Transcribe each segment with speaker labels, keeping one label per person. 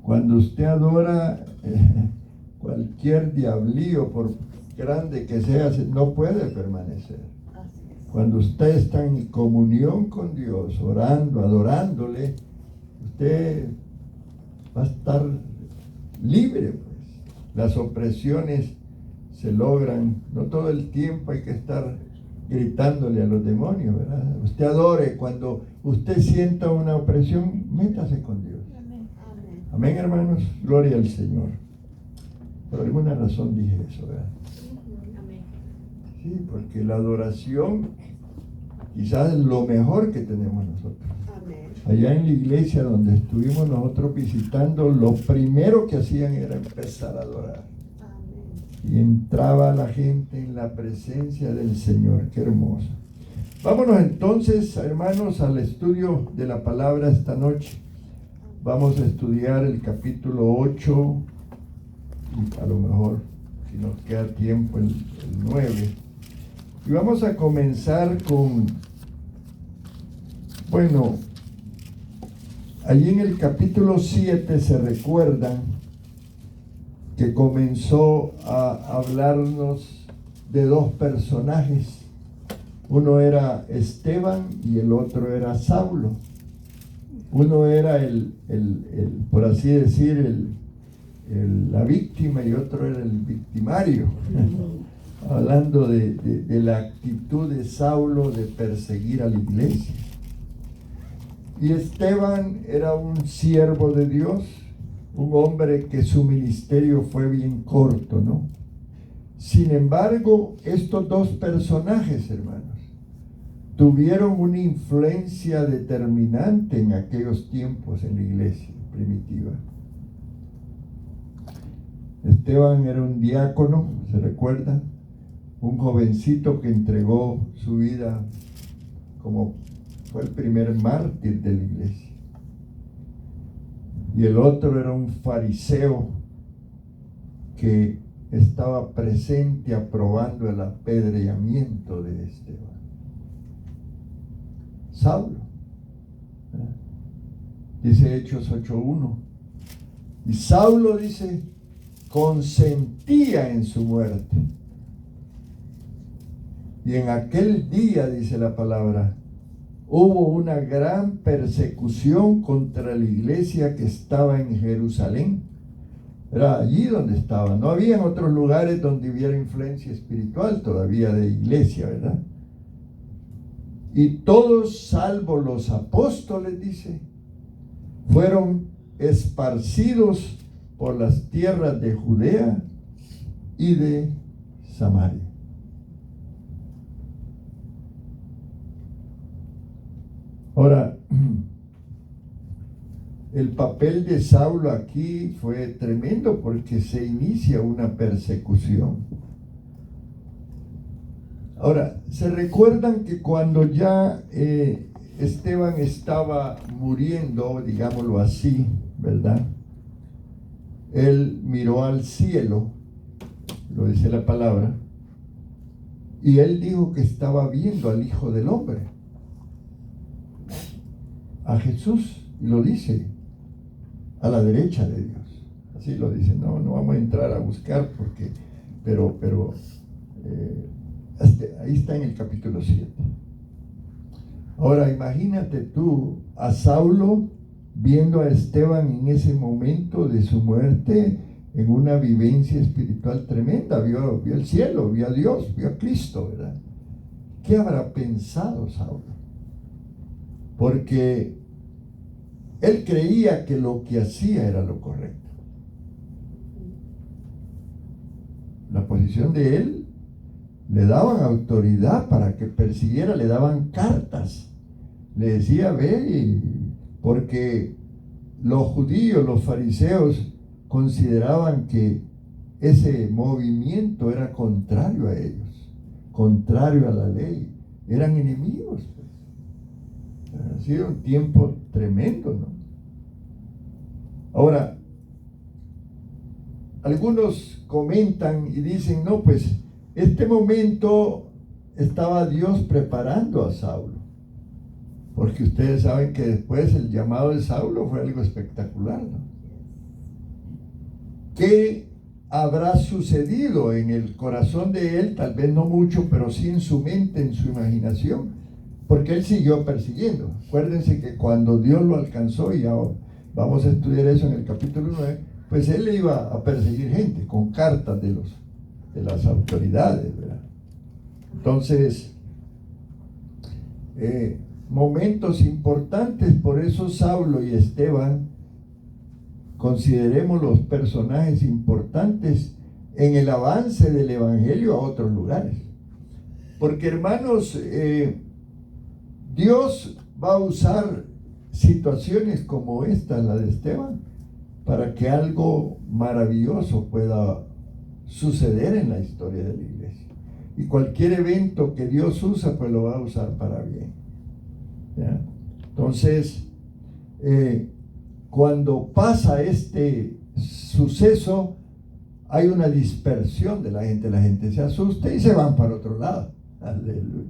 Speaker 1: Cuando usted adora, cualquier diablío, por grande que sea, no puede permanecer. Cuando usted está en comunión con Dios, orando, adorándole, usted va a estar libre, pues. Las opresiones se logran, no todo el tiempo hay que estar gritándole a los demonios, ¿verdad? Usted adore, cuando usted sienta una opresión, métase con Dios. Amén, hermanos, gloria al Señor. Por alguna razón dije eso, ¿verdad? Sí, porque la adoración quizás es lo mejor que tenemos nosotros. Allá en la iglesia donde estuvimos nosotros visitando, lo primero que hacían era empezar a adorar. Y entraba la gente en la presencia del Señor. Qué hermoso. Vámonos entonces, hermanos, al estudio de la palabra esta noche. Vamos a estudiar el capítulo 8 y a lo mejor, si nos queda tiempo, el 9. Y vamos a comenzar con, bueno, allí en el capítulo 7 se recuerdan que comenzó a hablarnos de dos personajes. Uno era Esteban y el otro era Saulo. Uno era por así decir, la víctima, y otro era el victimario. Hablando de la actitud de Saulo de perseguir a la iglesia. Y Esteban era un siervo de Dios, un hombre que su ministerio fue bien corto, ¿no? Sin embargo, estos dos personajes, hermanos, tuvieron una influencia determinante en aquellos tiempos en la iglesia primitiva. Esteban era un diácono, ¿se recuerdan? Un jovencito que entregó su vida como fue el primer mártir de la iglesia. Y el otro era un fariseo que estaba presente aprobando el apedreamiento de Esteban. Saulo. Dice Hechos 8:1. Y Saulo, dice, consentía en su muerte. Y en aquel día, dice la palabra, hubo una gran persecución contra la iglesia que estaba en Jerusalén. Era allí donde estaba. No había en otros lugares donde hubiera influencia espiritual todavía de iglesia, ¿verdad? Y todos, salvo los apóstoles, dice, fueron esparcidos por las tierras de Judea y de Samaria. Ahora, el papel de Saulo aquí fue tremendo porque se inicia una persecución. Ahora, se recuerdan que cuando ya Esteban estaba muriendo, digámoslo así, ¿verdad? Él miró al cielo, lo dice la palabra, y él dijo que estaba viendo al Hijo del Hombre, a Jesús, y lo dice, a la derecha de Dios. Así lo dice. No vamos a entrar a buscar porque, pero ahí está en el capítulo 7. Ahora imagínate tú a Saulo viendo a Esteban en ese momento de su muerte, en una vivencia espiritual tremenda. Vio el cielo, vio a Dios, vio a Cristo, ¿verdad? ¿Qué habrá pensado Saulo? Porque él creía que lo que hacía era lo correcto. La posición de él le daban autoridad para que persiguiera, le daban cartas, le decía, ve, porque los judíos, los fariseos, consideraban que ese movimiento era contrario a ellos, contrario a la ley, eran enemigos. Ha sido un tiempo tremendo, ¿no? Ahora, algunos comentan y dicen, no, pues este momento estaba Dios preparando a Saulo, porque ustedes saben que después el llamado de Saulo fue algo espectacular, ¿no? ¿qué habrá sucedido en el corazón de él? Tal vez no mucho, pero sí en su mente, en su imaginación, porque él siguió persiguiendo. Acuérdense que cuando Dios lo alcanzó, y ya vamos a estudiar eso en el capítulo 9, pues él iba a perseguir gente con cartas de las autoridades, ¿verdad? Entonces, momentos importantes, por eso Saulo y Esteban, consideremos los personajes importantes en el avance del evangelio a otros lugares. Porque, hermanos, Dios va a usar situaciones como esta, la de Esteban, para que algo maravilloso pueda suceder en la historia de la iglesia. Y cualquier evento que Dios usa, pues lo va a usar para bien, ¿ya? Entonces, cuando pasa este suceso, hay una dispersión de la gente se asusta y se van para otro lado. Aleluya.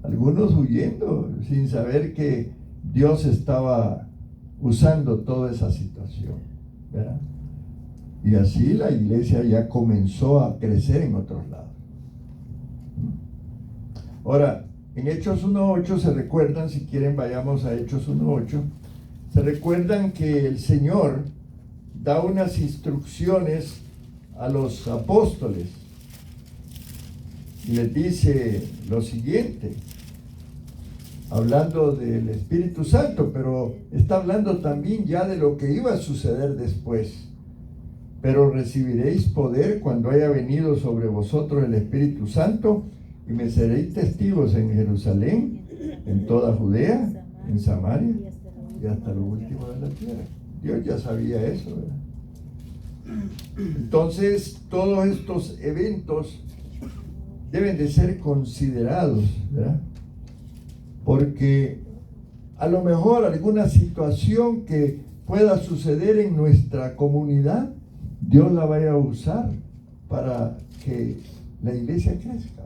Speaker 1: Algunos huyendo sin saber que Dios estaba usando toda esa situación, ¿verdad? Y así la iglesia ya comenzó a crecer en otros lados. Ahora, en Hechos 1:8 se recuerdan, si quieren vayamos a Hechos 1:8, se recuerdan que el Señor da unas instrucciones a los apóstoles y les dice lo siguiente, hablando del Espíritu Santo, pero está hablando también ya de lo que iba a suceder después. Pero recibiréis poder cuando haya venido sobre vosotros el Espíritu Santo, y me seréis testigos en Jerusalén, en toda Judea, en Samaria y hasta lo último de la tierra. Dios ya sabía eso, ¿verdad? Entonces, todos estos eventos deben de ser considerados, ¿verdad? Porque a lo mejor alguna situación que pueda suceder en nuestra comunidad, Dios la vaya a usar para que la iglesia crezca.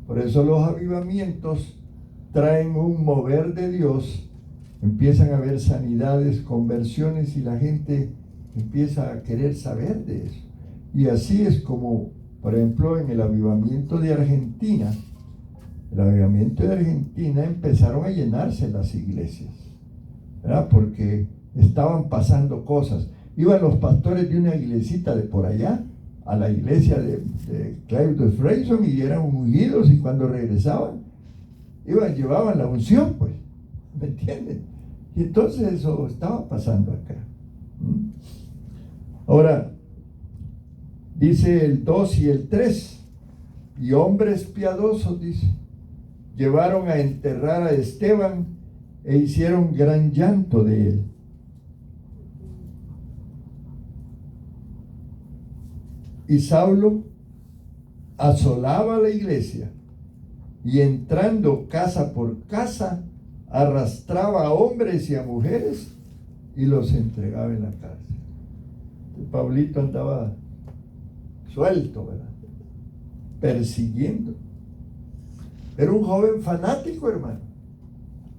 Speaker 1: Por eso los avivamientos traen un mover de Dios, empiezan a haber sanidades, conversiones, y la gente empieza a querer saber de eso. Y así es como, por ejemplo, en el avivamiento de Argentina, empezaron a llenarse las iglesias, ¿verdad? Porque estaban pasando cosas. Iban los pastores de una iglesita de por allá a la iglesia de Clive de Freyson y eran ungidos, y cuando regresaban llevaban la unción, pues, ¿me entienden? Y entonces eso estaba pasando acá. Ahora, dice el 2 y el 3, y hombres piadosos, dice, llevaron a enterrar a Esteban e hicieron gran llanto de él. Y Saulo asolaba la iglesia y, entrando casa por casa, arrastraba a hombres y a mujeres y los entregaba en la cárcel. Pablito andaba suelto, ¿verdad? Persiguiendo. Era un joven fanático, hermano.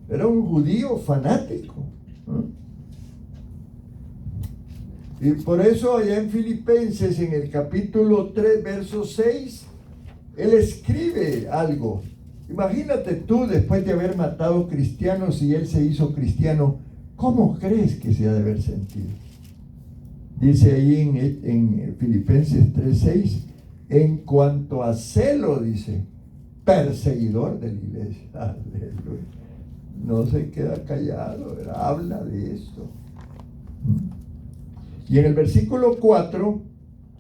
Speaker 1: Era un judío fanático, ¿no? Y por eso allá en Filipenses, en el capítulo 3, verso 6, él escribe algo. Imagínate tú, después de haber matado cristianos y él se hizo cristiano, ¿cómo crees que se ha de haber sentido? Dice ahí en Filipenses 3:6, en cuanto a celo, dice, perseguidor de la iglesia. Aleluya. No se queda callado, ¿verdad? Habla de esto. Y en el versículo 4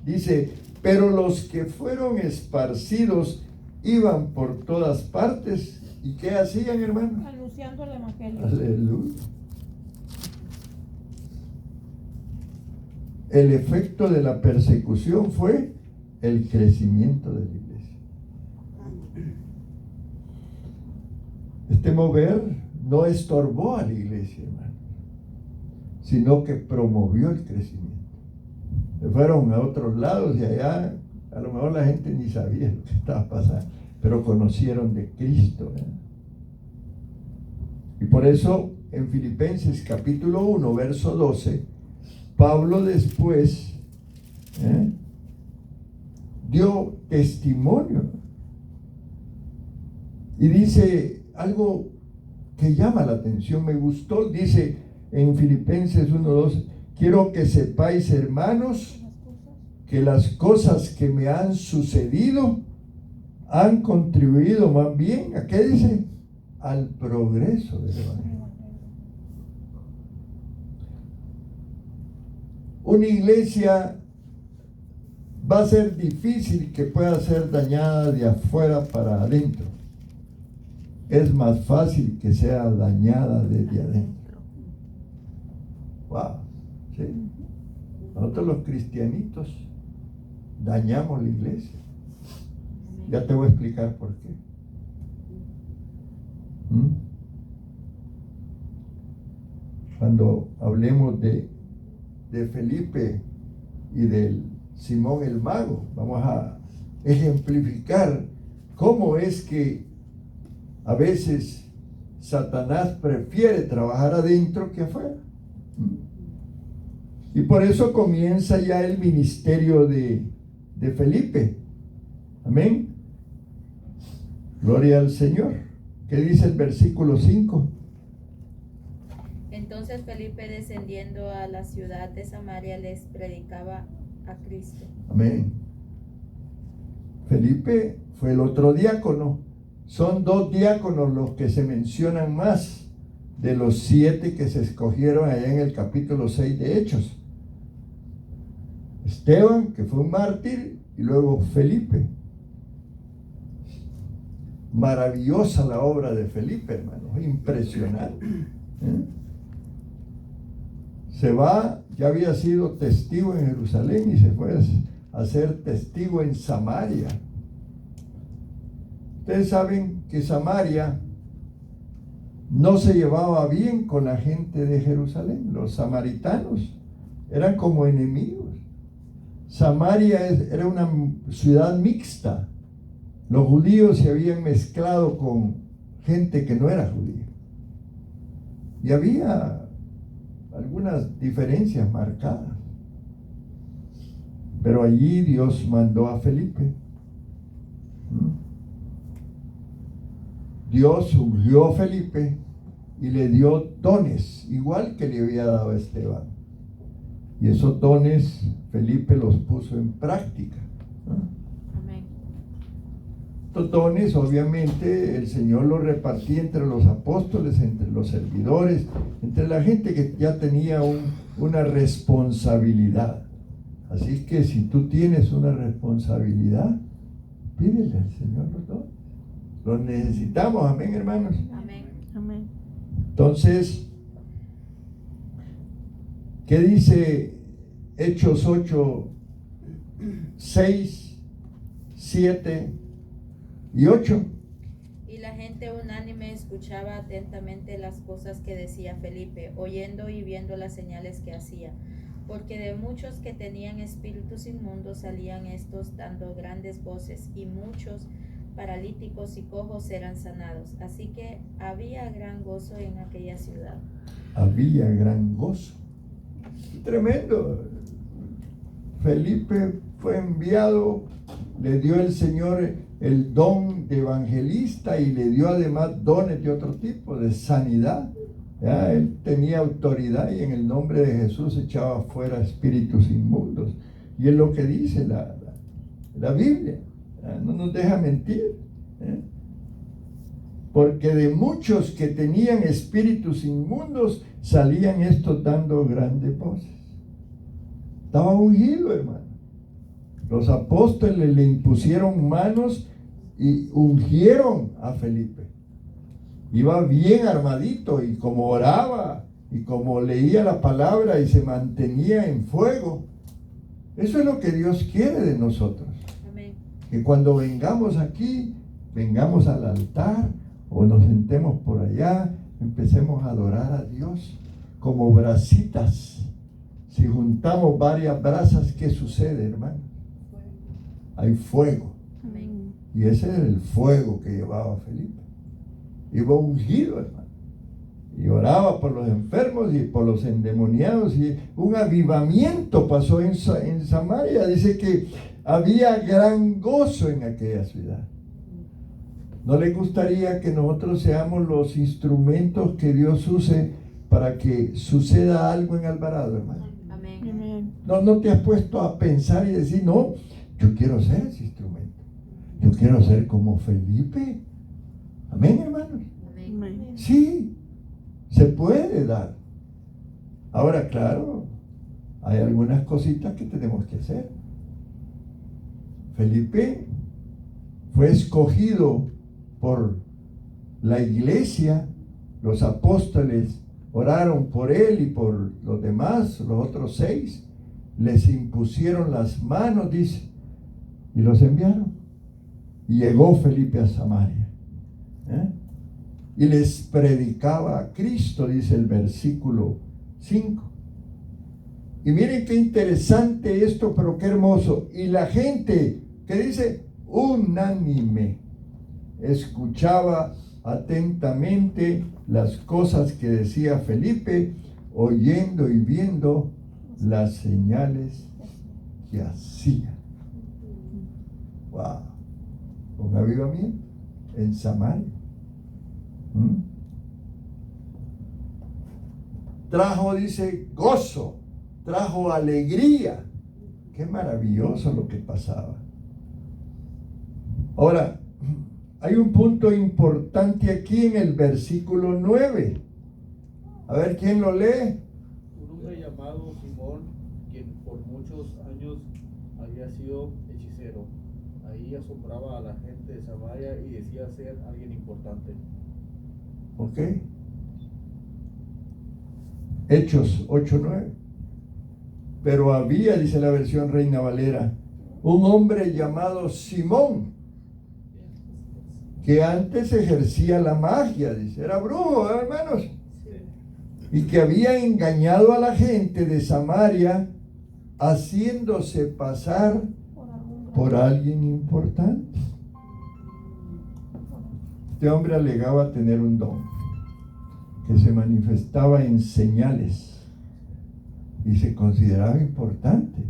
Speaker 1: dice, pero los que fueron esparcidos iban por todas partes. ¿Y qué hacían, hermano?
Speaker 2: Anunciando el evangelio.
Speaker 1: Aleluya. El efecto de la persecución fue el crecimiento de la iglesia. Este mover no estorbó a la iglesia, hermano, sino que promovió el crecimiento. Se fueron a otros lados y allá a lo mejor la gente ni sabía lo que estaba pasando, pero conocieron de Cristo, ¿verdad? Y por eso en Filipenses capítulo 1, verso 12, Pablo, después Dio testimonio. Y dice algo que llama la atención, me gustó, dice en Filipenses 1:12, quiero que sepáis, hermanos, que las cosas que me han sucedido han contribuido más bien, ¿a qué dice? Al progreso del evangelio. Una iglesia va a ser difícil que pueda ser dañada de afuera para adentro. Es más fácil que sea dañada desde adentro. Wow, ¿sí? Nosotros los cristianitos dañamos la iglesia. Ya te voy a explicar por qué. Cuando hablemos de Felipe y del Simón el Mago, vamos a ejemplificar cómo es que a veces Satanás prefiere trabajar adentro que afuera. Y por eso comienza ya el ministerio de Felipe. Amén. Gloria al Señor. ¿Qué dice el versículo 5?
Speaker 2: Entonces Felipe, descendiendo a la ciudad de Samaria, les predicaba a Cristo.
Speaker 1: Amén. Felipe fue el otro diácono. Son 2 diáconos los que se mencionan más de los 7 que se escogieron allá en el capítulo 6 de Hechos. Esteban, que fue un mártir, y luego Felipe. Maravillosa la obra de Felipe, hermano, impresionante. Se va, ya había sido testigo en Jerusalén y se fue a ser testigo en Samaria. Ustedes saben que Samaria no se llevaba bien con la gente de Jerusalén. Los samaritanos eran como enemigos. Samaria era una ciudad mixta. Los judíos se habían mezclado con gente que no era judía. Y había algunas diferencias marcadas. Pero allí Dios mandó a Felipe. Dios ungió a Felipe y le dio dones, igual que le había dado a Esteban. Y esos dones Felipe los puso en práctica.
Speaker 2: Amén.
Speaker 1: Estos dones, obviamente, el Señor los repartía entre los apóstoles, entre los servidores, entre la gente que ya tenía una responsabilidad. Así que si tú tienes una responsabilidad, pídele al Señor los dones. Los necesitamos, amén, hermanos.
Speaker 2: Amén.
Speaker 3: Amén.
Speaker 1: Entonces, ¿qué dice Hechos 8, 6, 7 y 8?
Speaker 2: Y la gente unánime escuchaba atentamente las cosas que decía Felipe, oyendo y viendo las señales que hacía. Porque de muchos que tenían espíritus inmundos salían estos dando grandes voces, y muchos paralíticos y cojos eran sanados. Así que había gran gozo en aquella ciudad.
Speaker 1: Había gran gozo. Tremendo. Felipe fue enviado, le dio el Señor el don de evangelista y le dio además dones de otro tipo, de sanidad. Ya, él tenía autoridad y en el nombre de Jesús echaba fuera espíritus inmundos. Y es lo que dice la Biblia. No nos deja mentir. Porque de muchos que tenían espíritus inmundos salían estos dando grandes voces. Estaba ungido, hermano. Los apóstoles le impusieron manos y ungieron a Felipe. Iba bien armadito, y como oraba y como leía la palabra y se mantenía en fuego. Eso es lo que Dios quiere de nosotros.
Speaker 2: Amén.
Speaker 1: Que cuando vengamos aquí, vengamos al altar o nos sentemos por allá, empecemos a adorar a Dios como brasitas. Si juntamos varias brasas, ¿qué sucede, hermano? Hay fuego.
Speaker 2: Amén.
Speaker 1: Y ese era el fuego que llevaba Felipe. Iba ungido, hermano. y oraba por los enfermos y por los endemoniados, y un avivamiento pasó en Samaria. Dice que había gran gozo en aquella ciudad. ¿No le gustaría que nosotros seamos los instrumentos que Dios use para que suceda algo en Alvarado, hermano?
Speaker 2: Amén.
Speaker 1: No te has puesto a pensar y decir, no, yo quiero ser ese instrumento. Yo quiero ser como Felipe. Amén, hermanos.
Speaker 2: Amén.
Speaker 1: Sí, se puede dar. Ahora, claro, hay algunas cositas que tenemos que hacer. Felipe fue escogido por la iglesia, los apóstoles oraron por él y por los demás, los otros 6, les impusieron las manos, dice, y los enviaron. Y llegó Felipe a Samaria, y les predicaba a Cristo, dice el versículo 5. Y miren qué interesante esto, pero qué hermoso. Y la gente, que dice, unánime, escuchaba atentamente las cosas que decía Felipe, oyendo y viendo las señales que hacía. Wow, un avivamiento en Samaria. Trajo, dice, gozo, trajo alegría. Qué maravilloso lo que pasaba. Ahora, hay un punto importante aquí en el versículo 9. A ver, ¿quién lo lee?
Speaker 3: Un hombre llamado Simón, quien por muchos años había sido hechicero, ahí asombraba a la gente de Samaria y decía ser alguien importante.
Speaker 1: Ok. Hechos 8:9. Pero había, dice la versión Reina Valera, un hombre llamado Simón, que antes ejercía la magia, dice, era brujo, hermanos, y que había engañado a la gente de Samaria, haciéndose pasar por alguien importante. Este hombre alegaba tener un don que se manifestaba en señales y se consideraba importante.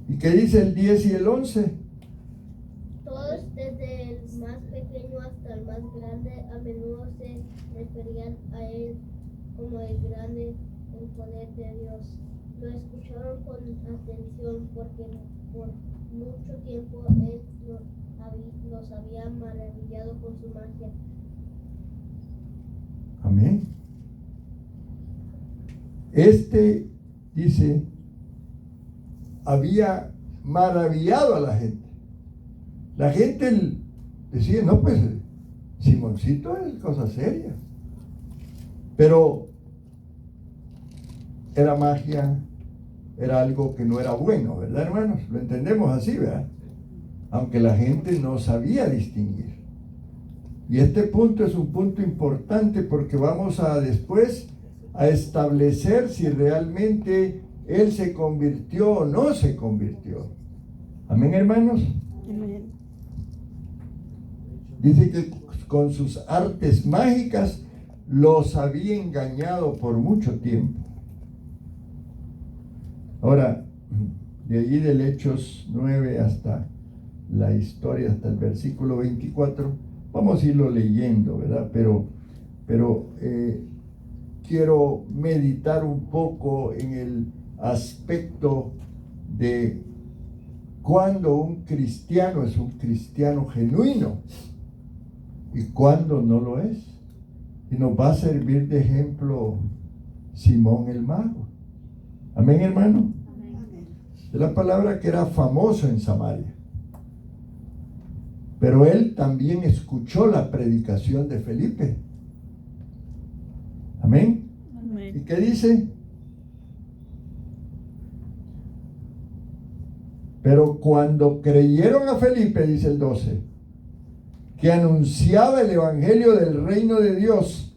Speaker 1: ¿Y qué dice el 10 y el 11?
Speaker 4: Todos, desde el más pequeño hasta el más grande, a menudo se referían a él como el grande en poder de Dios. Lo escucharon con atención porque por mucho tiempo él los había maravillado con su magia.
Speaker 1: Amén. Este, dice, había maravillado a la gente. La gente decía, no, pues Simoncito es cosa seria. Pero era magia, era algo que no era bueno, ¿verdad, hermanos? Lo entendemos así, ¿verdad? Aunque la gente no sabía distinguir. Y este punto es un punto importante porque vamos a después a establecer si realmente él se convirtió o no se convirtió. Amén, hermanos.
Speaker 5: Amén.
Speaker 1: Dice que con sus artes mágicas los había engañado por mucho tiempo. Ahora, de allí del Hechos 9 hasta la historia, hasta el versículo 24, vamos a irlo leyendo, ¿verdad? Pero quiero meditar un poco en el aspecto de cuando un cristiano es un cristiano genuino y cuando no lo es. Y nos va a servir de ejemplo Simón el mago. Amén, hermano.
Speaker 5: Amén.
Speaker 1: Es la palabra que era famoso en Samaria. Pero él también escuchó la predicación de Felipe. Amén. ¿Y qué dice? Pero cuando creyeron a Felipe, dice el 12, que anunciaba el evangelio del reino de Dios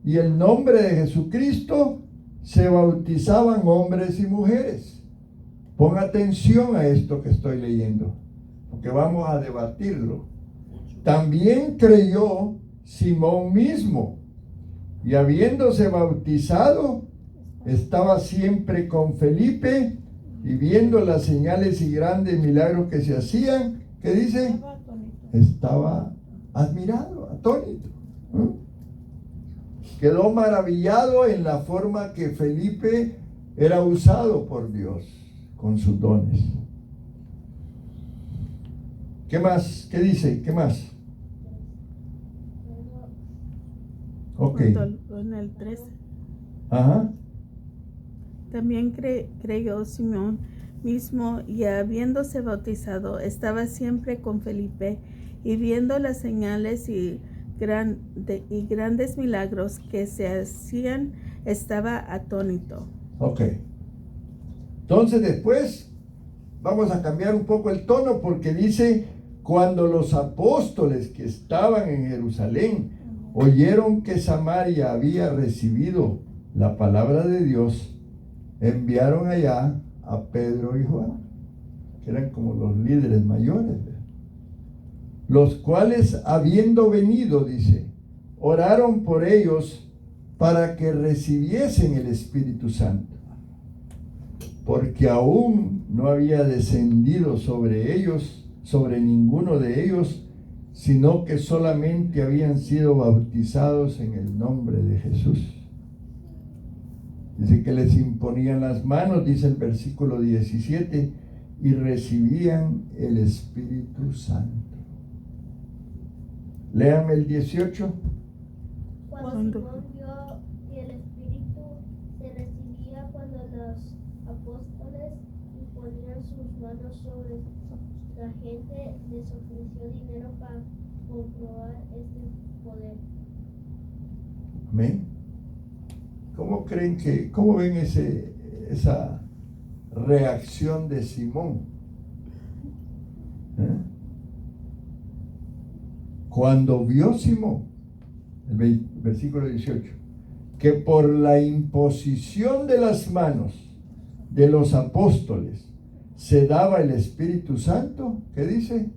Speaker 1: y el nombre de Jesucristo, se bautizaban hombres y mujeres. Pon atención a esto que estoy leyendo, porque vamos a debatirlo. También creyó Simón mismo, y habiéndose bautizado, estaba siempre con Felipe, y viendo las señales y grandes milagros que se hacían, ¿qué dice? Estaba admirado, atónito. Quedó maravillado en la forma que Felipe era usado por Dios con sus dones. ¿Qué más? ¿Qué dice? ¿Qué más? Ok.
Speaker 5: En el 13.
Speaker 1: Ajá.
Speaker 5: También creyó Simón mismo, y habiéndose bautizado, estaba siempre con Felipe, y viendo las señales y grandes milagros que se hacían, estaba atónito.
Speaker 1: Ok. Entonces después vamos a cambiar un poco el tono, porque dice, cuando los apóstoles que estaban en Jerusalén oyeron que Samaria había recibido la palabra de Dios, enviaron allá a Pedro y Juan, que eran como los líderes mayores, los cuales, habiendo venido, dice, oraron por ellos para que recibiesen el Espíritu Santo, porque aún no había descendido sobre ellos, sobre ninguno de ellos, sino que solamente habían sido bautizados en el nombre de Jesús. Dice que les imponían las manos, dice el versículo 17, y recibían el Espíritu Santo. Léame el 18.
Speaker 4: Cuando Simón vio que el Espíritu se recibía cuando los apóstoles imponían sus manos sobre la gente, les ofreció dinero para comprobar este poder.
Speaker 1: Amén. ¿Cómo ven esa reacción de Simón? Cuando vio Simón, el versículo 18, que por la imposición de las manos de los apóstoles se daba el Espíritu Santo, ¿qué dice?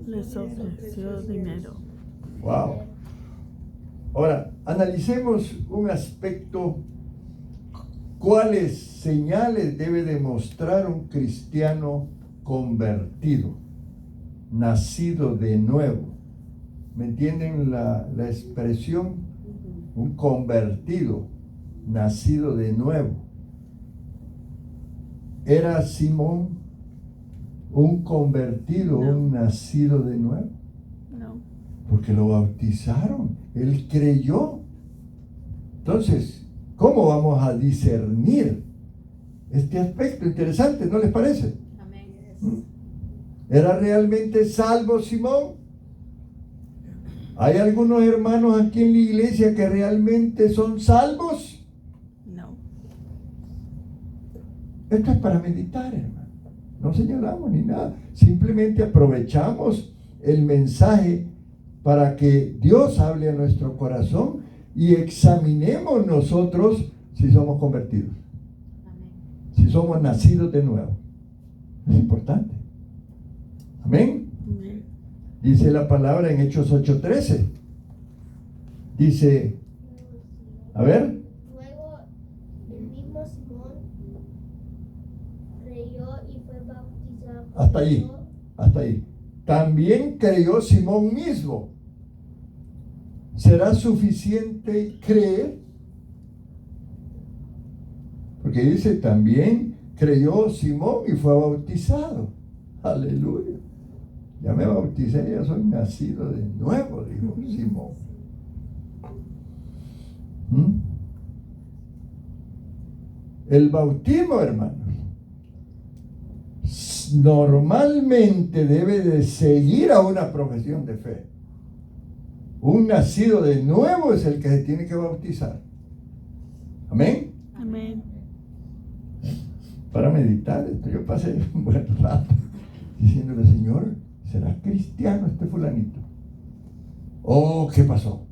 Speaker 5: Les ofreció dinero.
Speaker 1: Wow. Ahora, analicemos un aspecto. ¿Cuáles señales debe demostrar un cristiano convertido, nacido de nuevo? ¿Me entienden la expresión? Un convertido, nacido de nuevo. ¿Era Simón un convertido,
Speaker 5: No.
Speaker 1: un nacido de nuevo?
Speaker 5: No.
Speaker 1: Porque lo bautizaron, él creyó. Entonces, ¿cómo vamos a discernir este aspecto interesante? ¿No les parece?
Speaker 2: Amén.
Speaker 1: ¿Era realmente salvo Simón? ¿Hay algunos hermanos aquí en la iglesia que realmente son salvos?
Speaker 5: No.
Speaker 1: Esto es para meditar, hermano. No señalamos ni nada. Simplemente aprovechamos el mensaje para que Dios hable a nuestro corazón y examinemos nosotros si somos convertidos, si somos nacidos de nuevo. Es importante. Amén.
Speaker 5: Amén.
Speaker 1: Dice la palabra en Hechos 8:13. Dice, a ver.
Speaker 4: Luego el mismo Simón creyó y fue bautizado.
Speaker 1: Hasta ahí. También creyó Simón mismo. ¿Será suficiente creer? Porque dice, también creyó Simón y fue bautizado. Aleluya. Ya me bauticé, ya soy nacido de nuevo, dijo Simón. El bautismo, hermanos, normalmente debe de seguir a una profesión de fe. Un nacido de nuevo es el que se tiene que bautizar. Amén.
Speaker 5: Amén.
Speaker 1: Para meditar esto, yo pasé un buen rato diciéndole, Señor, ¿será cristiano este fulanito? Oh, ¿qué pasó?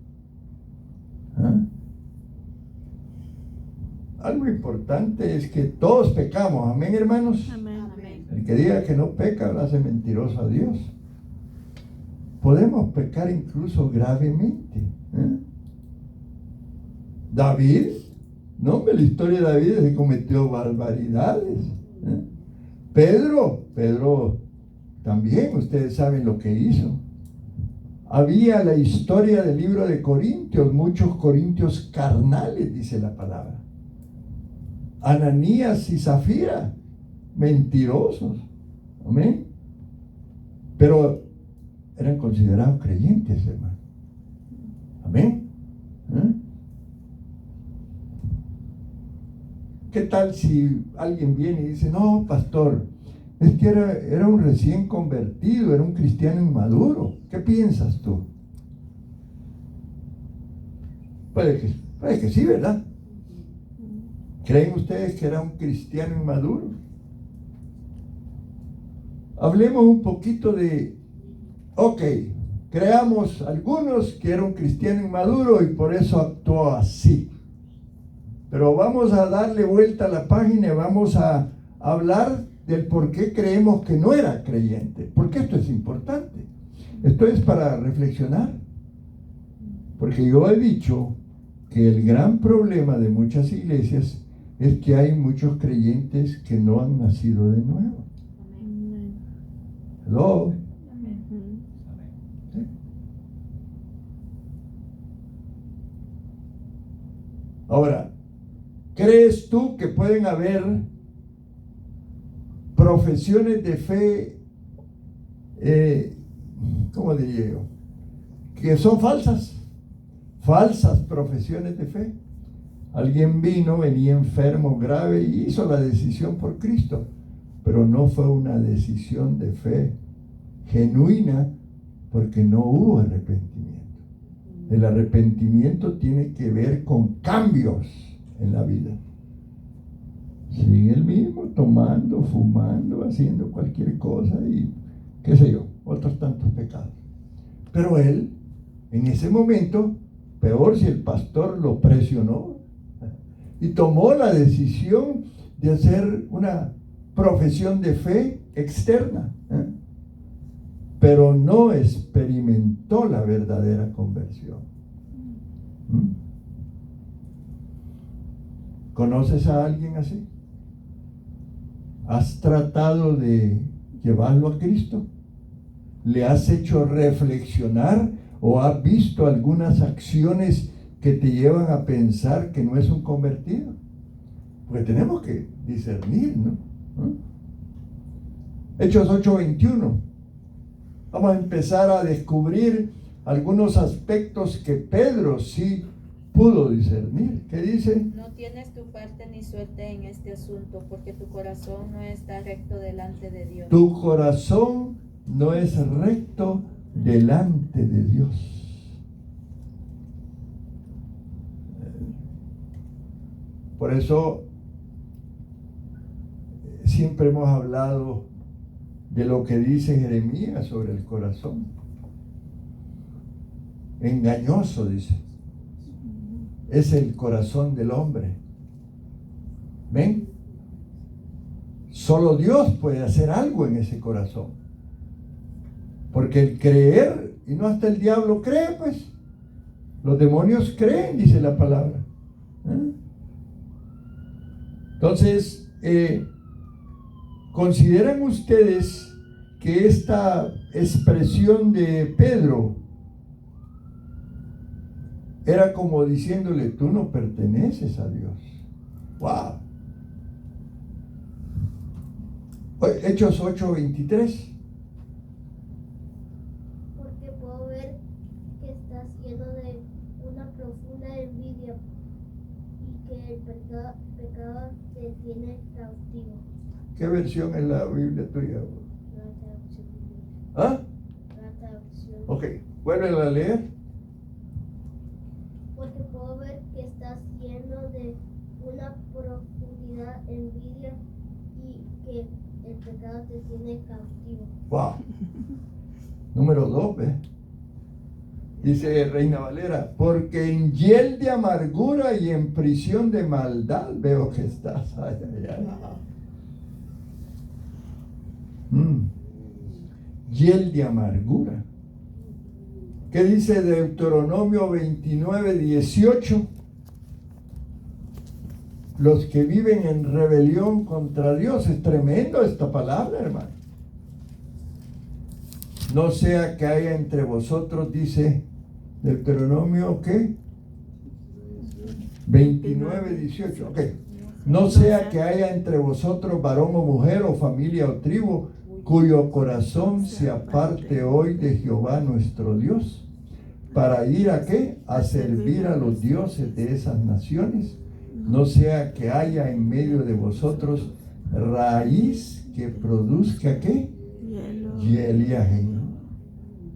Speaker 1: Algo importante es que todos pecamos. Amén, hermanos.
Speaker 5: Amén.
Speaker 1: El que diga que no peca lo hace mentiroso a Dios. Podemos pecar incluso gravemente. David, no, hombre, la historia de David es que cometió barbaridades. Pedro también, ustedes saben lo que hizo. Había la historia del libro de Corintios, muchos corintios carnales, dice la palabra. Ananías y Zafira, mentirosos. Amén. Pero eran considerados creyentes, hermano. Amén. ¿Qué tal si alguien viene y dice, no, pastor, es que era un recién convertido, era un cristiano inmaduro? ¿Qué piensas tú? Puede que sí, ¿verdad? ¿Creen ustedes que era un cristiano inmaduro? Hablemos un poquito de, creamos algunos que era un cristiano inmaduro y por eso actuó así. Pero vamos a darle vuelta a la página y vamos a hablar del por qué creemos que no era creyente. Porque esto es importante. Esto es para reflexionar. Porque yo he dicho que el gran problema de muchas iglesias es que hay muchos creyentes que no han nacido de nuevo. Hello. ¿Sí? Ahora, ¿crees tú que pueden haber profesiones de fe, ¿cómo diría yo? Que son falsas profesiones de fe. Alguien venía enfermo, grave y hizo la decisión por Cristo, pero no fue una decisión de fe genuina porque no hubo arrepentimiento. El arrepentimiento tiene que ver con cambios en la vida. Sigue el mismo, tomando, fumando, haciendo cualquier cosa y qué sé yo, otros tantos pecados. Pero él, en ese momento, peor si el pastor lo presionó y tomó la decisión de hacer una profesión de fe externa, pero no experimentó la verdadera conversión. ¿Conoces a alguien así? ¿Has tratado de llevarlo a Cristo? ¿Le has hecho reflexionar o has visto algunas acciones que te llevan a pensar que no es un convertido? Porque tenemos que discernir, ¿no? Hechos 8:21. Vamos a empezar a descubrir algunos aspectos que Pedro sí pudo discernir. ¿Qué dice?
Speaker 2: No tienes tu parte ni suerte en este asunto, porque tu corazón no está recto delante de Dios.
Speaker 1: Tu corazón no es recto delante de Dios. Por eso siempre hemos hablado de lo que dice Jeremías sobre el corazón. Engañoso, dice, es el corazón del hombre. ¿Ven? Solo Dios puede hacer algo en ese corazón. Porque el creer, y no hasta el diablo cree, pues. Los demonios creen, dice la palabra. Entonces, ¿consideran ustedes que esta expresión de Pedro era como diciéndole, tú no perteneces a Dios? ¡Wow! Hechos 8:23.
Speaker 4: Porque puedo ver que estás lleno de una profunda envidia y que el pecado te tiene cautivo.
Speaker 1: ¿Qué versión es la Biblia tuya?
Speaker 4: La traducción.
Speaker 1: ¿Ah?
Speaker 4: La traducción.
Speaker 1: Ok, vuélvela a leer.
Speaker 4: Porque puedo ver que estás lleno de una profunda envidia y que el pecado te tiene cautivo.
Speaker 1: Wow. Número 2, ¿ves? Dice Reina Valera, porque en hiel de amargura y en prisión de maldad veo que estás. Ay, ay, ay. Hiel de amargura. ¿Qué dice Deuteronomio 29:18? los que viven en rebelión contra Dios. Es tremendo esta palabra, hermano. No sea que haya entre vosotros, dice Deuteronomio, ¿qué? 29, 18. Ok. No sea que haya entre vosotros varón o mujer o familia o tribu cuyo corazón se aparte hoy de Jehová nuestro Dios, para ir a qué? A servir a los dioses de esas naciones. No sea que haya en medio de vosotros raíz que produzca ¿qué? Hielo ajeno.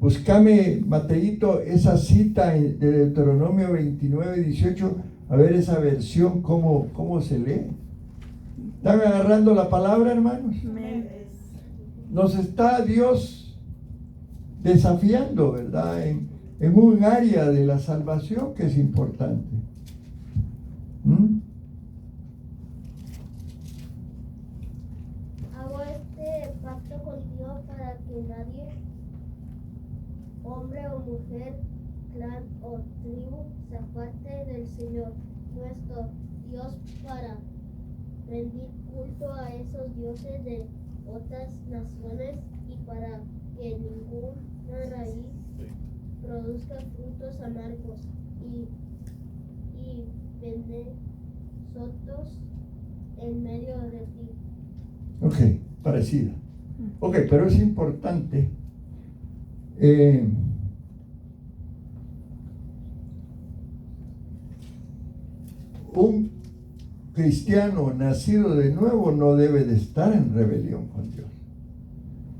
Speaker 1: Búscame, Mateito, esa cita de Deuteronomio 29, 18, a ver esa versión, cómo se lee. ¿Están agarrando la palabra, hermanos? Nos está Dios desafiando, ¿verdad? En un área de la salvación que es importante.
Speaker 4: Hago este pacto contigo para que nadie, hombre o mujer, clan o tribu, se aparte del Señor nuestro Dios para rendir culto a esos dioses de otras naciones y para que ninguna raíz produzca frutos amargos y venenosos en medio de ti.
Speaker 1: Ok, parecida. Ok, pero es importante. Un cristiano nacido de nuevo no debe de estar en rebelión con Dios.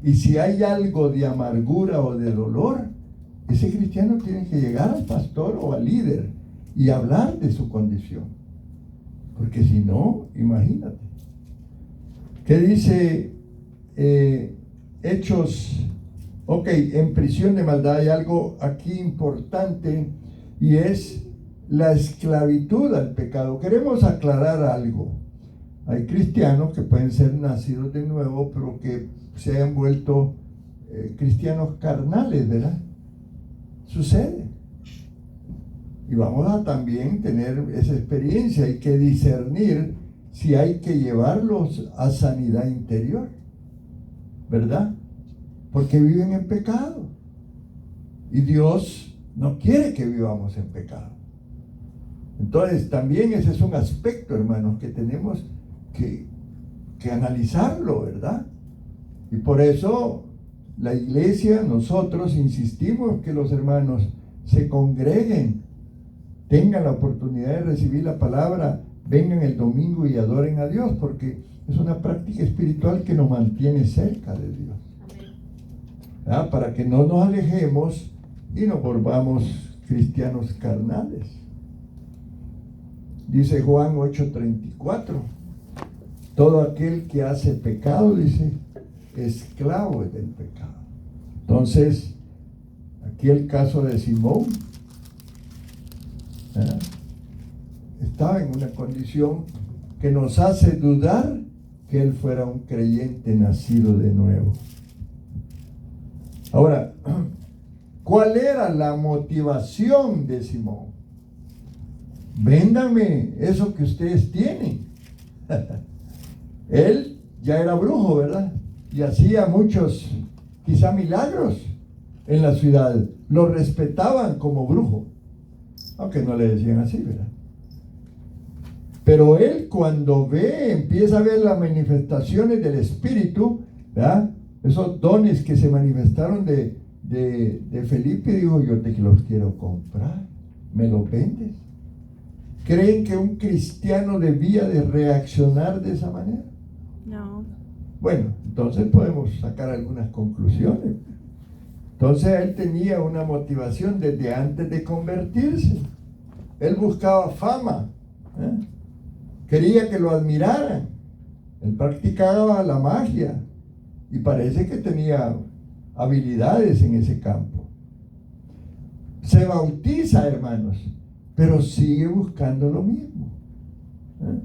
Speaker 1: Y si hay algo de amargura o de dolor, ese cristiano tiene que llegar al pastor o al líder y hablar de su condición. Porque si no, imagínate. ¿Qué dice Hechos? Ok, en prisión de maldad hay algo aquí importante y es la esclavitud al pecado. Queremos aclarar algo. Hay cristianos que pueden ser nacidos de nuevo, pero que se hayan vuelto cristianos carnales, ¿verdad? Sucede. Y vamos a también tener esa experiencia. Hay que discernir si hay que llevarlos a sanidad interior, ¿verdad? Porque viven en pecado. Y Dios no quiere que vivamos en pecado. Entonces también ese es un aspecto, hermanos, que tenemos que analizarlo, ¿verdad? Y por eso la iglesia, nosotros insistimos que los hermanos se congreguen, tengan la oportunidad de recibir la palabra, vengan el domingo y adoren a Dios, porque es una práctica espiritual que nos mantiene cerca de Dios. ¿Verdad? Para que no nos alejemos y nos volvamos cristianos carnales. Dice Juan 8:34, todo aquel que hace pecado, dice, esclavo es del pecado. Entonces, aquí el caso de Simón, ¿verdad? Estaba en una condición que nos hace dudar que él fuera un creyente nacido de nuevo. Ahora, ¿cuál era la motivación de Simón? Véndame eso que ustedes tienen. Él ya era brujo, ¿verdad? Y hacía muchos, quizá milagros en la ciudad. Lo respetaban como brujo, aunque no le decían así, ¿verdad? Pero él cuando empieza a ver las manifestaciones del Espíritu, ¿verdad? Esos dones que se manifestaron de Felipe, dijo, yo te los quiero comprar, ¿me los vendes? ¿Creen que un cristiano debía de reaccionar de esa manera?
Speaker 5: No.
Speaker 1: Bueno, entonces podemos sacar algunas conclusiones. Entonces él tenía una motivación desde antes de convertirse. Él buscaba fama, ¿eh? Quería que lo admiraran. Él practicaba la magia y parece que tenía habilidades en ese campo. Se bautiza, hermanos, pero sigue buscando lo mismo, ¿eh?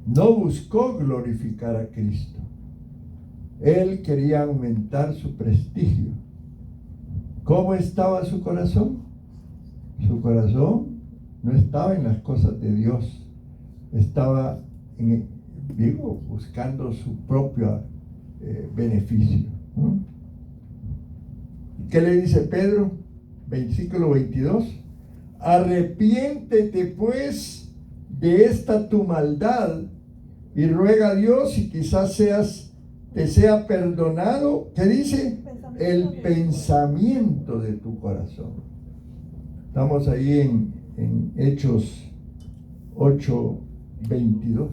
Speaker 1: No buscó glorificar a Cristo. Él quería aumentar su prestigio. ¿Cómo estaba su corazón? Su corazón no estaba en las cosas de Dios, estaba buscando su propio beneficio. ¿No? ¿Qué le dice Pedro? Versículo 22. Arrepiéntete pues de esta tu maldad y ruega a Dios y quizás te sea perdonado. ¿Qué dice? El pensamiento de tu corazón. Estamos ahí en Hechos 8:22.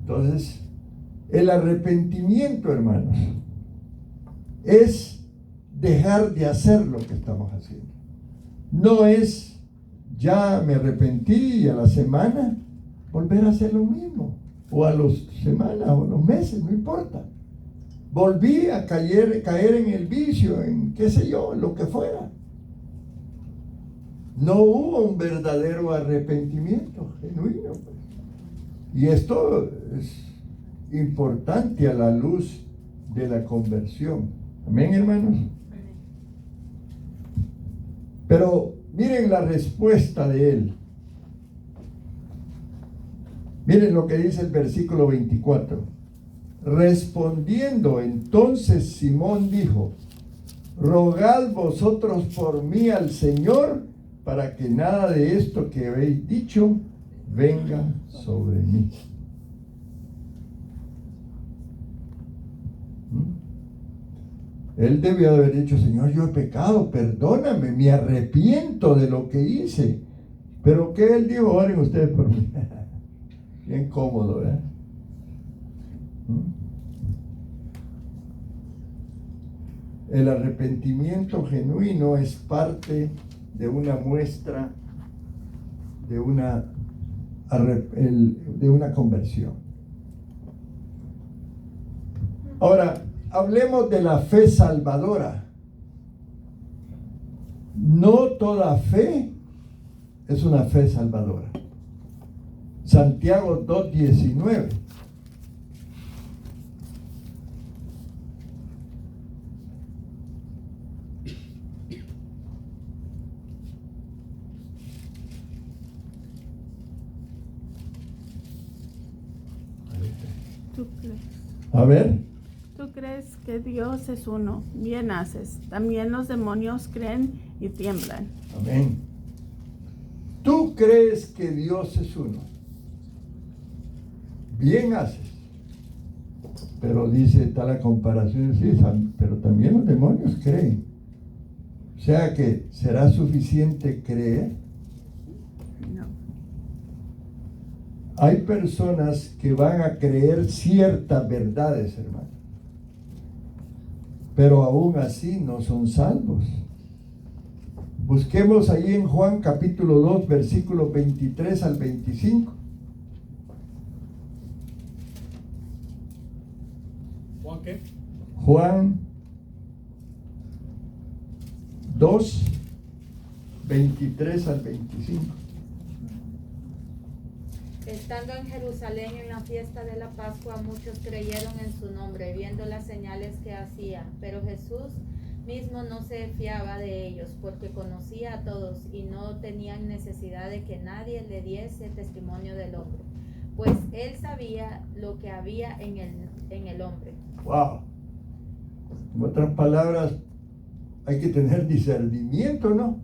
Speaker 1: Entonces, el arrepentimiento, hermanos, es dejar de hacer lo que estamos haciendo. No es ya me arrepentí y a la semana volver a hacer lo mismo, o a las semanas o a los meses, no importa. Volví a caer en el vicio, en qué sé yo, lo que fuera. No hubo un verdadero arrepentimiento genuino, pues. Y esto es importante a la luz de la conversión. Amén, hermanos. Pero miren la respuesta de él. Miren lo que dice el versículo 24. Respondiendo entonces Simón dijo: rogad vosotros por mí al Señor, para que nada de esto que habéis dicho venga sobre mí. Él debió haber dicho: Señor, yo he pecado, perdóname, me arrepiento de lo que hice. Pero ¿qué él dijo? Oren ustedes por mí. Bien cómodo, ¿verdad? El arrepentimiento genuino es parte de una muestra de una conversión. Ahora, hablemos de la fe salvadora. No toda fe es una fe salvadora. Santiago 2:19. A ver.
Speaker 5: Tú crees que Dios es uno, bien haces. También los demonios creen y tiemblan.
Speaker 1: Amén. Tú crees que Dios es uno, bien haces. Pero dice, está la comparación, sí, pero también los demonios creen. O sea que, ¿será suficiente creer?
Speaker 5: No.
Speaker 1: Hay personas que van a creer ciertas verdades, hermano, pero aún así no son salvos. Busquemos ahí en Juan capítulo 2, versículos 23 al 25.
Speaker 3: ¿Juan qué?
Speaker 1: Juan 2, 23 al 25.
Speaker 2: Estando en Jerusalén en la fiesta de la Pascua, muchos creyeron en su nombre, viendo las señales que hacía. Pero Jesús mismo no se fiaba de ellos, porque conocía a todos y no tenían necesidad de que nadie le diese testimonio del hombre, pues él sabía lo que había en el hombre.
Speaker 1: Wow. En otras palabras, hay que tener discernimiento, ¿no?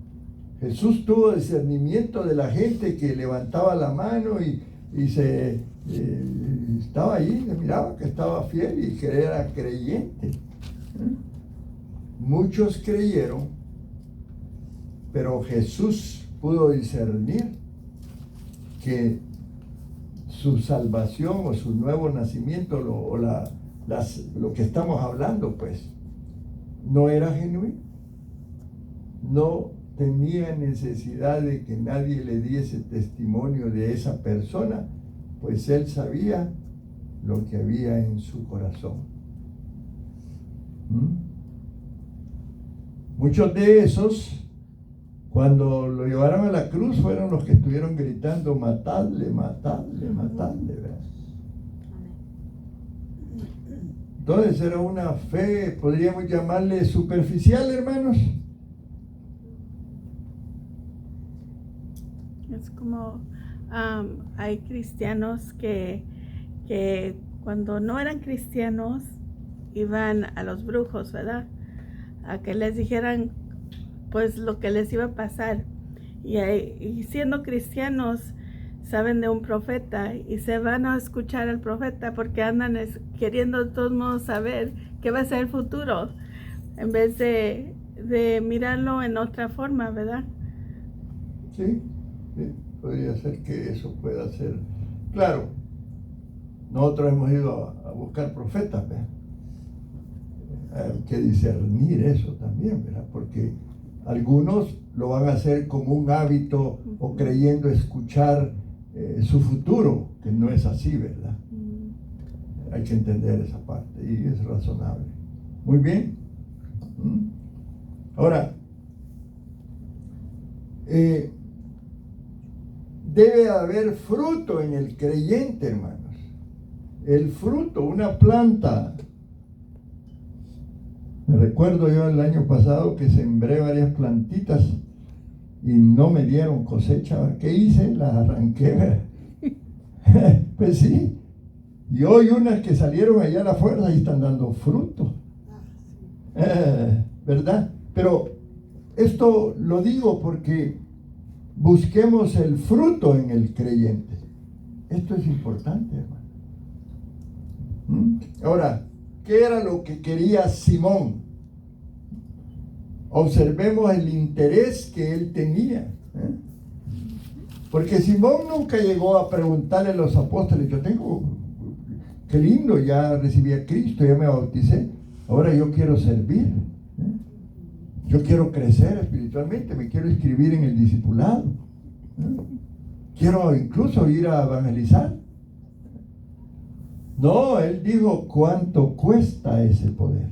Speaker 1: Jesús tuvo discernimiento de la gente que levantaba la mano y estaba ahí, le miraba que estaba fiel y que era creyente. Muchos creyeron, pero Jesús pudo discernir que su salvación o su nuevo nacimiento lo que estamos hablando, pues, no era genuino. No tenía necesidad de que nadie le diese testimonio de esa persona, pues él sabía lo que había en su corazón. Muchos de esos, cuando lo llevaron a la cruz, fueron los que estuvieron gritando: matadle, matadle, matadle, ¿verdad? Entonces era una fe, podríamos llamarle superficial, hermanos.
Speaker 5: Es como hay cristianos que cuando no eran cristianos iban a los brujos, ¿verdad? A que les dijeran pues lo que les iba a pasar. Y siendo cristianos saben de un profeta y se van a escuchar al profeta porque andan queriendo de todos modos saber qué va a ser el futuro en vez de mirarlo en otra forma, ¿verdad?
Speaker 1: Sí, sí, podría ser que eso pueda ser. Claro, nosotros hemos ido a buscar profetas, ¿verdad? Hay que discernir eso también, ¿verdad? Porque algunos lo van a hacer como un hábito o creyendo escuchar su futuro, que no es así, ¿verdad? Hay que entender esa parte y es razonable. Muy bien. Ahora, debe haber fruto en el creyente, hermanos. El fruto, una planta. Me recuerdo yo el año pasado que sembré varias plantitas y no me dieron cosecha. ¿Qué hice? Las arranqué. Pues sí. Y hoy unas que salieron allá a la fuerza y están dando fruto. ¿Verdad? Pero esto lo digo porque busquemos el fruto en el creyente. Esto es importante, hermano. Ahora, ¿qué era lo que quería Simón? Observemos el interés que él tenía. Porque Simón nunca llegó a preguntarle a los apóstoles, qué lindo, ya recibí a Cristo, ya me bauticé, ahora yo quiero servir. Yo quiero crecer espiritualmente, me quiero inscribir en el discipulado. Quiero incluso ir a evangelizar. No, él dijo, ¿cuánto cuesta ese poder?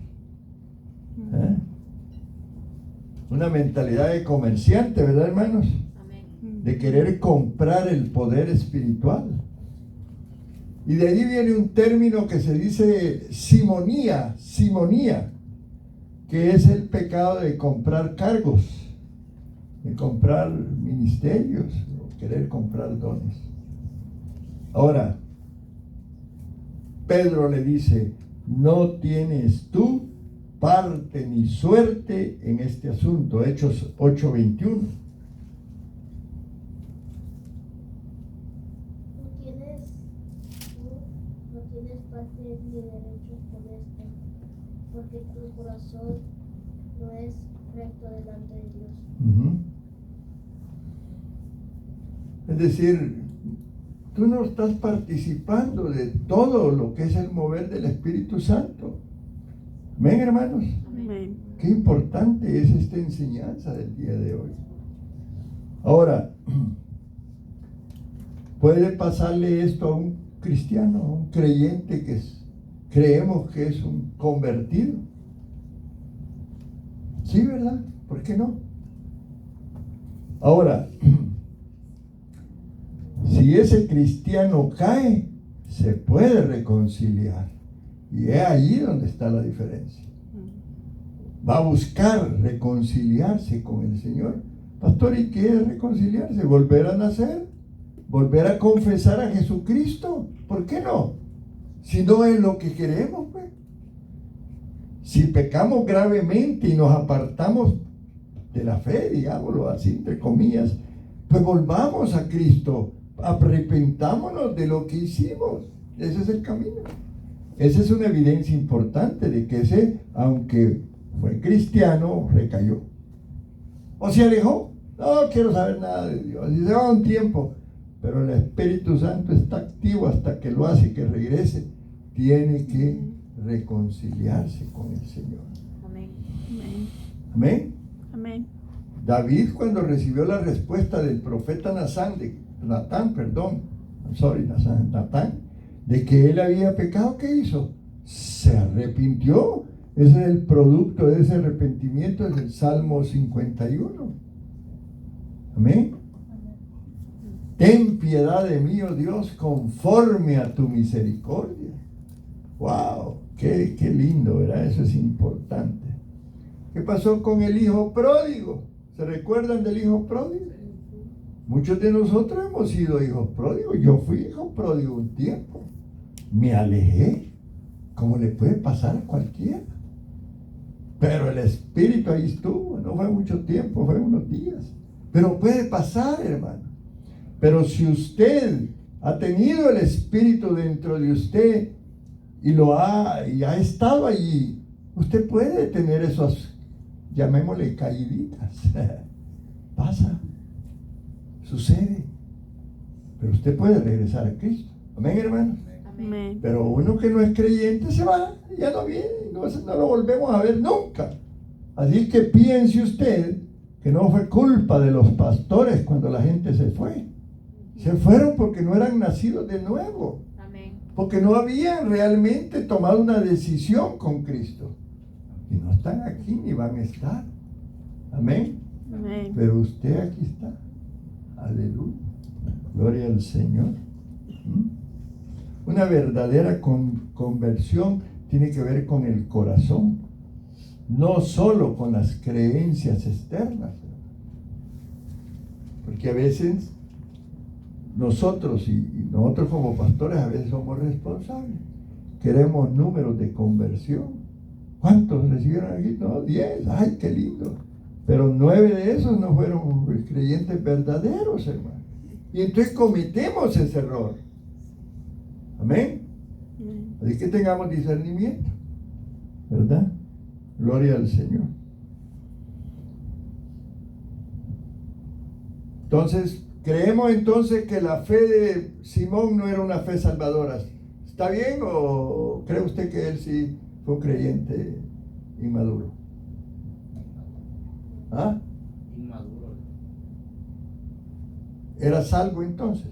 Speaker 1: Una mentalidad de comerciante, ¿verdad, hermanos?
Speaker 2: Amén.
Speaker 1: De querer comprar el poder espiritual. Y de ahí viene un término que se dice simonía, que es el pecado de comprar cargos, de comprar ministerios, o querer comprar dones. Ahora, Pedro le dice, no tienes tú parte ni suerte en este asunto. Hechos 8:21.
Speaker 4: No tienes parte ni derecho con esto, porque tu corazón no es recto delante de Dios.
Speaker 1: Es decir, tú no estás participando de todo lo que es el mover del Espíritu Santo. Amén, hermanos.
Speaker 5: Amén.
Speaker 1: Qué importante es esta enseñanza del día de hoy. Ahora, ¿puede pasarle esto a un cristiano, a un creyente que creemos que es un convertido? Sí, ¿verdad? ¿Por qué no? Ahora, si ese cristiano cae, se puede reconciliar. Y es allí donde está la diferencia. Va a buscar reconciliarse con el Señor. Pastor, ¿y qué es reconciliarse? Volver a nacer, volver a confesar a Jesucristo. ¿Por qué no? Si no es lo que queremos, pues. Si pecamos gravemente y nos apartamos de la fe, digámoslo así, entre comillas, pues volvamos a Cristo, arrepentámonos de lo que hicimos. Ese es el camino. Esa es una evidencia importante de que ese, aunque fue cristiano, recayó. O se alejó. No quiero saber nada de Dios. Y se va un tiempo. Pero el Espíritu Santo está activo hasta que lo hace que regrese. Tiene que reconciliarse con el Señor.
Speaker 2: Amén.
Speaker 1: Amén.
Speaker 5: Amén.
Speaker 1: David, cuando recibió la respuesta del profeta Natán, de que él había pecado, ¿qué hizo? Se arrepintió. Ese es el producto de ese arrepentimiento, es el Salmo 51. Amén. Ten piedad de mí, oh Dios, conforme a tu misericordia. Wow, qué lindo, ¿verdad? Eso es importante. ¿Qué pasó con el hijo pródigo? ¿Se recuerdan del hijo pródigo? Muchos de nosotros hemos sido hijos pródigos. Yo fui hijo pródigo un tiempo. Me alejé, como le puede pasar a cualquiera. Pero el Espíritu ahí estuvo. No fue mucho tiempo, fue unos días. Pero puede pasar, hermano. Pero si usted ha tenido el Espíritu dentro de usted y ha estado allí, usted puede tener esos, llamémosle, caíditas. Pasa, sucede. Pero usted puede regresar a Cristo. Amén, hermano.
Speaker 5: Amén.
Speaker 1: Pero uno que no es creyente se va, ya no viene, no lo volvemos a ver nunca. Así que piense usted que no fue culpa de los pastores cuando la gente se fue. Se fueron porque no eran nacidos de nuevo.
Speaker 2: Amén.
Speaker 1: Porque no habían realmente tomado una decisión con Cristo. Y no están aquí ni van a estar. Amén.
Speaker 5: Amén.
Speaker 1: Pero usted aquí está. Aleluya. Gloria al Señor. Una verdadera conversión tiene que ver con el corazón, no solo con las creencias externas. Porque a veces nosotros y nosotros como pastores a veces somos responsables. Queremos números de conversión. ¿Cuántos recibieron aquí? No, 10. ¡Ay, qué lindo! Pero 9 de esos no fueron creyentes verdaderos, hermano. Y entonces cometemos ese error. Amén. Así que tengamos discernimiento, ¿verdad? Gloria al Señor. Entonces, creemos entonces que la fe de Simón no era una fe salvadora. ¿Está bien o cree usted que él sí fue un creyente inmaduro? ¿Ah?
Speaker 3: Inmaduro.
Speaker 1: ¿Era salvo entonces?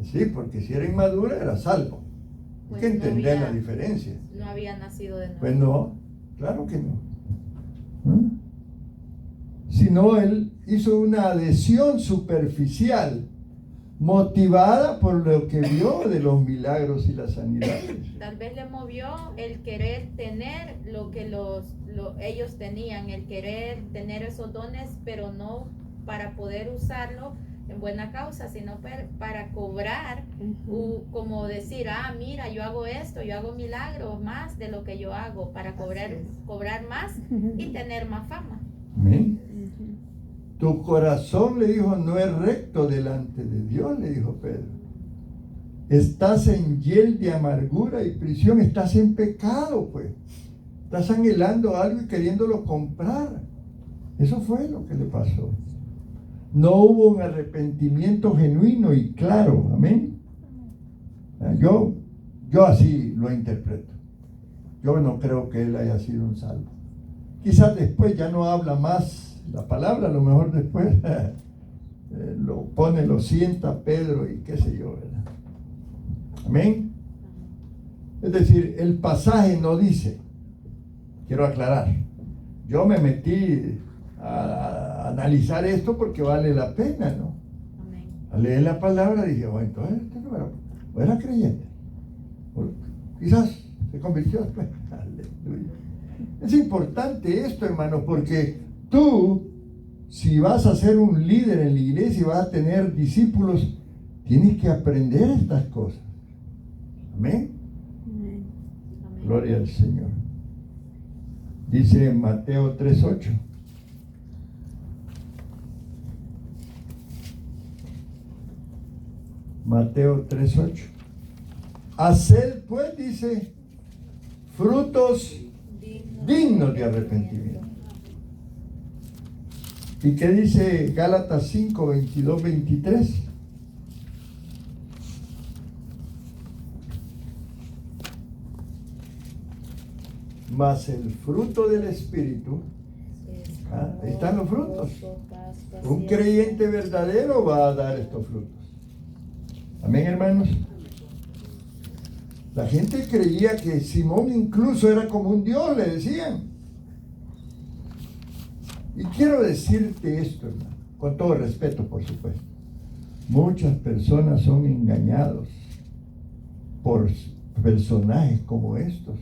Speaker 1: Sí, porque si era inmaduro era salvo.
Speaker 2: Pues
Speaker 1: Hay que
Speaker 2: no
Speaker 1: entender
Speaker 2: había-
Speaker 1: la diferencia.
Speaker 2: No había nacido de nuevo.
Speaker 1: Pues no, claro que no. ¿Ah? Sino él hizo una adhesión superficial, motivada por lo que vio de los milagros y las sanidades.
Speaker 2: Tal vez le movió el querer tener lo que ellos tenían, el querer tener esos dones, pero no para poder usarlo en buena causa, sino para cobrar, como decir, mira, yo hago esto, yo hago milagros más de lo que yo hago, para cobrar más y tener más fama.
Speaker 1: Amén. Tu corazón, le dijo, no es recto delante de Dios, le dijo Pedro. Estás en hiel de amargura y prisión, estás en pecado, pues. Estás anhelando algo y queriéndolo comprar. Eso fue lo que le pasó. No hubo un arrepentimiento genuino y claro, amén. Yo así lo interpreto. Yo no creo que él haya sido un salvo. Quizás después ya no habla más la palabra, a lo mejor después lo sienta Pedro y qué sé yo, ¿verdad? Amén. Es decir, el pasaje no dice, quiero aclarar, yo me metí a analizar esto porque vale la pena, ¿no?
Speaker 2: Amén.
Speaker 1: Al leer la palabra dije, bueno, entonces este no era creyente. Quizás se convirtió después. Aleluya. Es importante esto, hermano, porque tú, si vas a ser un líder en la iglesia y vas a tener discípulos, tienes que aprender estas cosas. Amén.
Speaker 5: Amén.
Speaker 2: Amén.
Speaker 1: Gloria al Señor. Dice Mateo 3:8. Mateo 3:8. Haced pues, dice, frutos dignos de arrepentimiento. ¿Y qué dice Gálatas 5, 22, 23? Mas el fruto del Espíritu, ahí están los frutos. Un creyente verdadero va a dar estos frutos. Amén, hermanos. La gente creía que Simón incluso era como un Dios, le decían. Y quiero decirte esto, hermano, con todo respeto, por supuesto. Muchas personas son engañados por personajes como estos,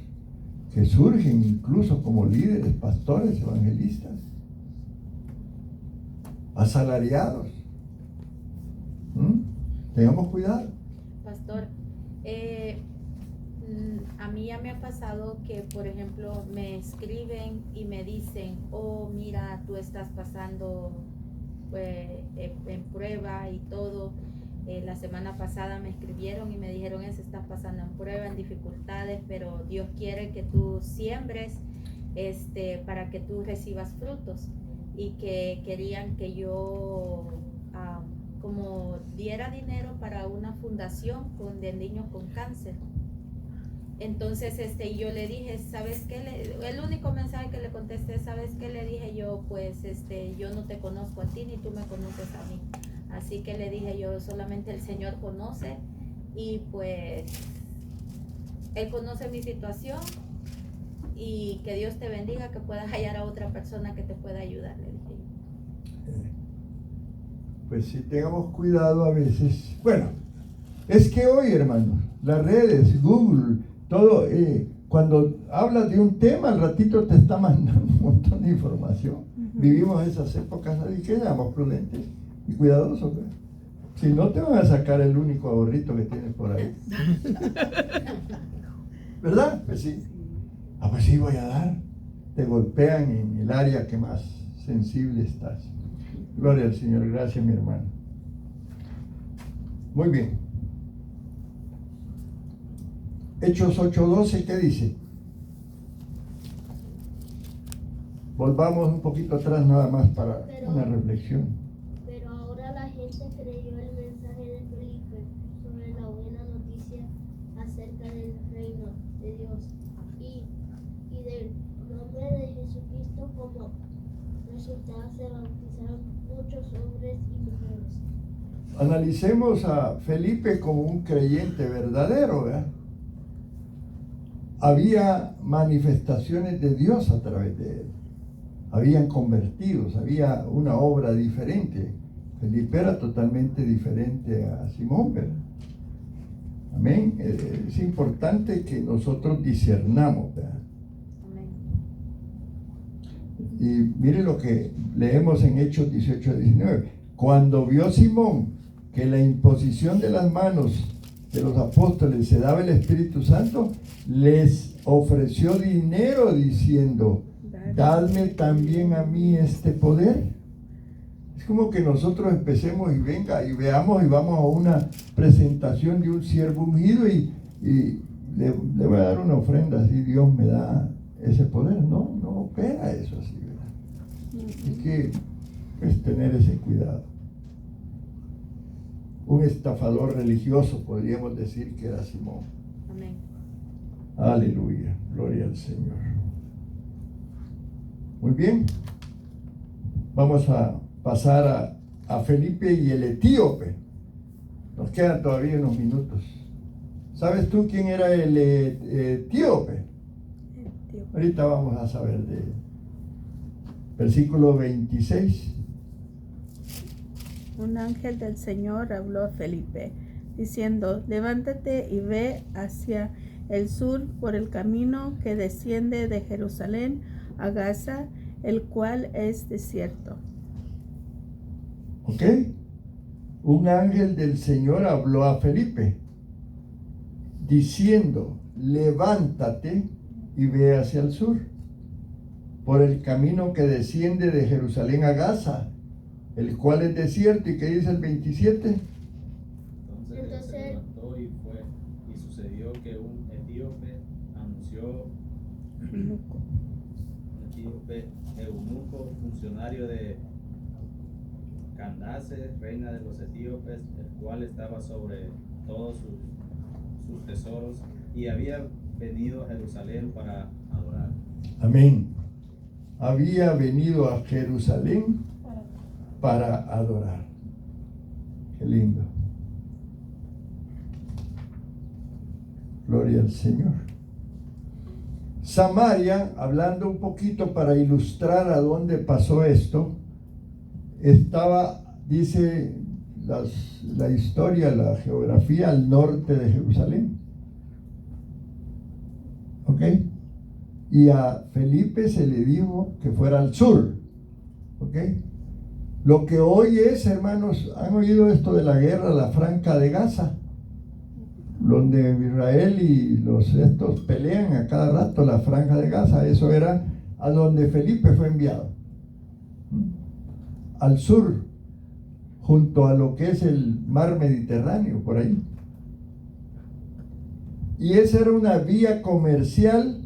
Speaker 1: que surgen incluso como líderes, pastores, evangelistas. asalariados. Tengamos cuidado.
Speaker 2: Pastor, a mí ya me ha pasado que, por ejemplo, me escriben y me dicen, oh, mira, tú estás pasando en prueba y todo. La semana pasada me escribieron y me dijeron eso, estás pasando en prueba, en dificultades, pero Dios quiere que tú siembres para que tú recibas frutos, y que querían que yo como diera dinero para una fundación de niños con cáncer. Entonces yo le dije, ¿sabes qué? El único mensaje que le contesté, ¿sabes qué? Le dije yo, pues yo no te conozco a ti ni tú me conoces a mí, así que le dije yo, solamente el Señor conoce, y pues Él conoce mi situación, y que Dios te bendiga, que puedas hallar a otra persona que te pueda ayudar, le dije yo.
Speaker 1: Pues sí, tengamos cuidado a veces. Bueno, es que hoy, hermanos, las redes, Google, todo, cuando hablas de un tema, al ratito te está mandando un montón de información. Vivimos esas épocas, así que seamos prudentes y cuidadosos, ¿verdad? Si no, te van a sacar el único ahorrito que tienes por ahí. ¿Verdad? Pues sí. Pues sí, voy a dar. Te golpean en el área que más sensible estás. Gloria al Señor. Gracias, mi hermano. Muy bien. Hechos 8:12, ¿qué dice? Volvamos un poquito atrás nada más para una reflexión.
Speaker 4: Pero ahora la gente creyó el mensaje de Felipe sobre la buena noticia acerca del reino de Dios y del nombre de Jesucristo. Como resultado se bautizaron muchos hombres y mujeres.
Speaker 1: Analicemos a Felipe como un creyente verdadero, ¿verdad? Había manifestaciones de Dios a través de él. Habían convertidos, había una obra diferente. Felipe era totalmente diferente a Simón, ¿verdad? Amén. Es importante que nosotros discernamos, ¿verdad?
Speaker 2: Amén.
Speaker 1: Y mire lo que leemos en Hechos 18-19. Cuando vio Simón que la imposición de las manos de los apóstoles se daba el Espíritu Santo, les ofreció dinero diciendo, dadme también a mí este poder. Es como que nosotros empecemos y venga y veamos y vamos a una presentación de un siervo ungido y le voy a dar una ofrenda, así Dios me da ese poder. No opera eso así, ¿verdad? Hay que tener ese cuidado. Un estafador religioso, podríamos decir que era Simón.
Speaker 2: Amén.
Speaker 1: Aleluya, gloria al Señor. Muy bien, vamos a pasar a Felipe y el etíope. Nos quedan todavía unos minutos. ¿Sabes tú quién era el etíope? Ahorita vamos a saber de él. Versículo 26.
Speaker 5: Un ángel del Señor habló a Felipe, diciendo, levántate y ve hacia el sur por el camino que desciende de Jerusalén a Gaza, el cual es desierto.
Speaker 1: ¿Ok? Un ángel del Señor habló a Felipe, diciendo, levántate y ve hacia el sur, por el camino que desciende de Jerusalén a Gaza, el cual es desierto. ¿Y qué dice el 27?
Speaker 3: Entonces él se levantó y fue, y sucedió que un etíope anunció, eunuco, funcionario de Candace, reina de los etíopes, el cual estaba sobre todos sus tesoros, y había venido a Jerusalén para adorar.
Speaker 1: Amén. Había venido a Jerusalén para adorar. Qué lindo. Gloria al Señor. Samaria, hablando un poquito para ilustrar a dónde pasó esto, estaba, dice la historia, la geografía, al norte de Jerusalén. ¿Ok? Y a Felipe se le dijo que fuera al sur. ¿Ok? Lo que hoy es, hermanos, ¿han oído esto de la guerra, la Franja de Gaza? Donde Israel y estos pelean a cada rato, la Franja de Gaza. Eso era a donde Felipe fue enviado, al sur, junto a lo que es el mar Mediterráneo, por ahí. Y esa era una vía comercial,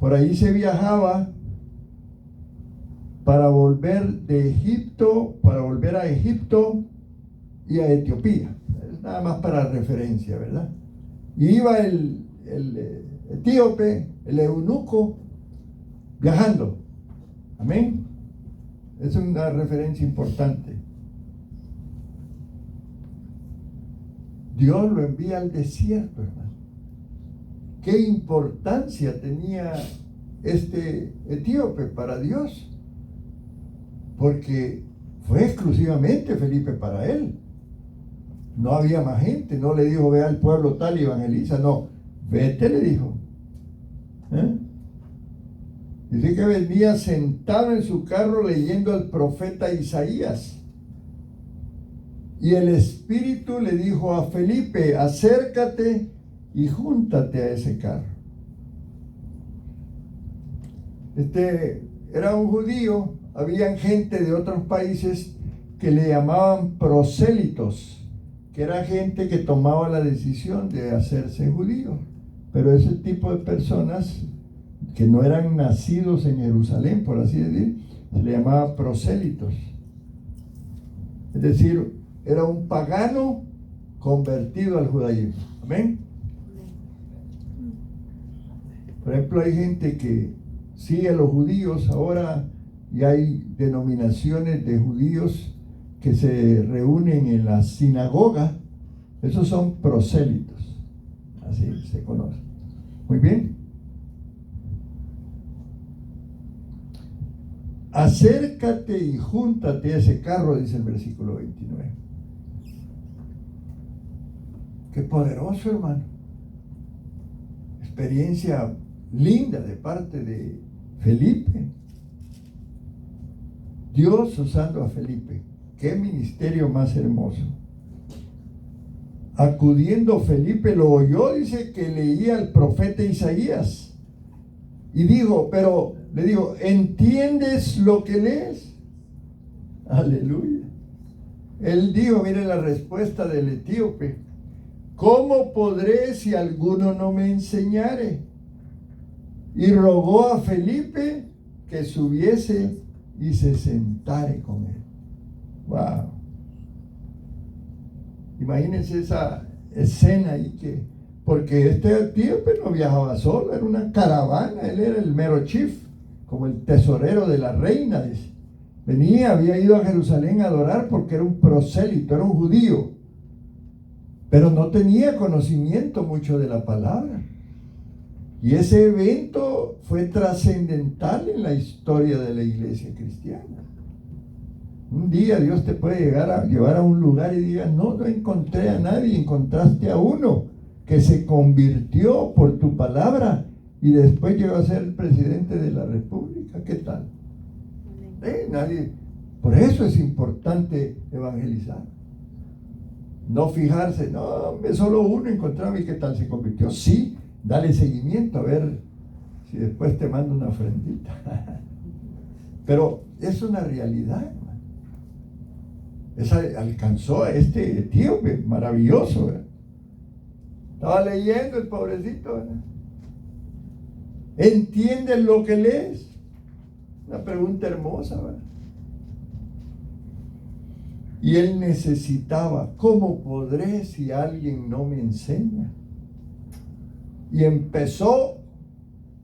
Speaker 1: por ahí se viajaba para volver a Egipto y a Etiopía. Es nada más para referencia, ¿verdad? Y iba el etíope, el eunuco, viajando. Amén. Es una referencia importante. Dios lo envía al desierto, hermano. ¿Qué importancia tenía este etíope para Dios? Porque fue exclusivamente Felipe para él. No había más gente. No le dijo, ve al pueblo tal y evangeliza. No, vete, le dijo. Dice que venía sentado en su carro leyendo al profeta Isaías. Y el Espíritu le dijo a Felipe, acércate y júntate a ese carro. Era un judío, habían gente de otros países que le llamaban prosélitos, que era gente que tomaba la decisión de hacerse judío. Pero ese tipo de personas que no eran nacidos en Jerusalén, por así decir, se le llamaba prosélitos. Es decir, era un pagano convertido al judaísmo. Amén. Por ejemplo, hay gente que sigue a los judíos ahora y hay denominaciones de judíos que se reúnen en la sinagoga. Esos son prosélitos. Así se conoce. Muy bien. Acércate y júntate a ese carro, dice el versículo 29. Qué poderoso, hermano. Experiencia linda de parte de Felipe. Dios usando a Felipe. Qué ministerio más hermoso. Acudiendo Felipe lo oyó, dice que leía al profeta Isaías. Y le dijo, ¿entiendes lo que lees? Aleluya. Él dijo, mire la respuesta del etíope, ¿cómo podré si alguno no me enseñare? Y rogó a Felipe que subiese y se sentare con él. Wow. Imagínense esa escena ahí porque este etíope no viajaba solo, era una caravana, él era el mero chief, como el tesorero de la reina. Había ido a Jerusalén a adorar porque era un prosélito, era un judío, pero no tenía conocimiento mucho de la palabra. Y ese evento fue trascendental en la historia de la iglesia cristiana. Un día Dios te puede llevar a un lugar y diga, no encontré a nadie, encontraste a uno que se convirtió por tu palabra y después llegó a ser el presidente de la república. ¿Qué tal? Nadie. Por eso es importante evangelizar. No fijarse, no, solo uno encontraba y qué tal se convirtió. Sí, dale seguimiento a ver si después te manda una ofrendita. Pero es una realidad, hermano. Esa alcanzó a este etíope, maravilloso, ¿verdad? Estaba leyendo el pobrecito, ¿verdad? ¿Entiendes lo que lees? Una pregunta hermosa, ¿verdad? Y él necesitaba, ¿cómo podré si alguien no me enseña? Y empezó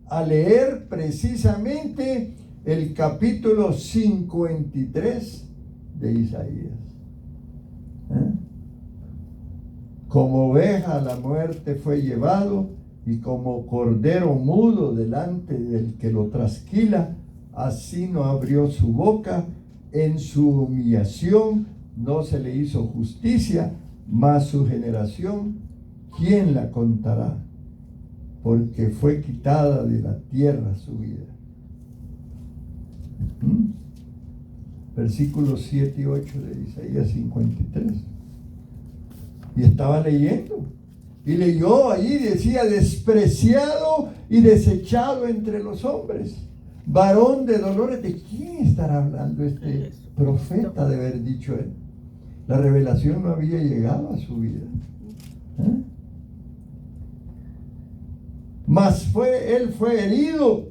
Speaker 1: a leer precisamente el capítulo 53 de Isaías. Como oveja a la muerte fue llevado, y como cordero mudo delante del que lo trasquila, así no abrió su boca. En su humillación no se le hizo justicia, mas su generación, ¿quién la contará? Porque fue quitada de la tierra su vida. versículos 7 y 8 de Isaías 53. Y estaba leyendo. Y leyó allí, decía, despreciado y desechado entre los hombres, varón de dolores. ¿De quién estará hablando este profeta de haber dicho él? La revelación no había llegado a su vida. Mas él fue herido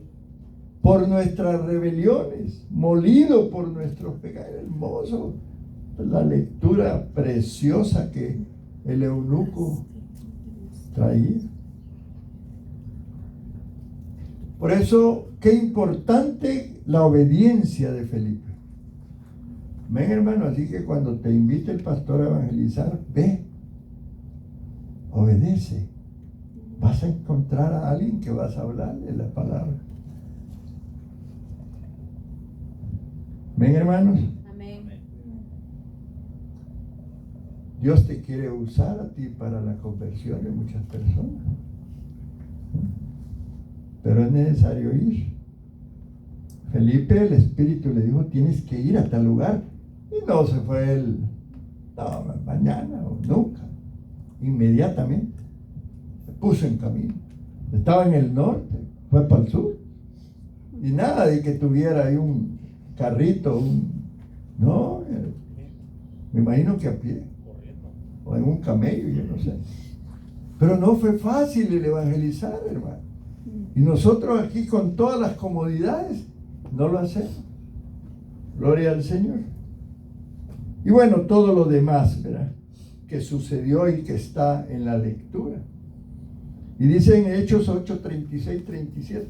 Speaker 1: por nuestras rebeliones, molido por nuestros pecados. Hermoso, la lectura preciosa que el eunuco traía. Por eso, qué importante la obediencia de Felipe. Ven, hermano, así que cuando te invite el pastor a evangelizar, ve, obedece. Vas a encontrar a alguien que vas a hablarle la palabra. Ven, hermanos.
Speaker 2: Amén.
Speaker 1: Dios te quiere usar a ti para la conversión de muchas personas. Pero es necesario ir. Felipe, el Espíritu le dijo, tienes que ir a tal lugar. Y no se fue él, no, mañana o nunca. Inmediatamente se puso en camino. Estaba en el norte, fue para el sur. Y nada de que tuviera ahí un carrito, no, me imagino que a pie. O en un camello, yo no sé. Pero no fue fácil el evangelizar, hermano. Y nosotros aquí con todas las comodidades no lo hacemos. Gloria al Señor. Y bueno, todo lo demás, ¿verdad?, que sucedió y que está en la lectura. Y dice en Hechos 8, 36, 37.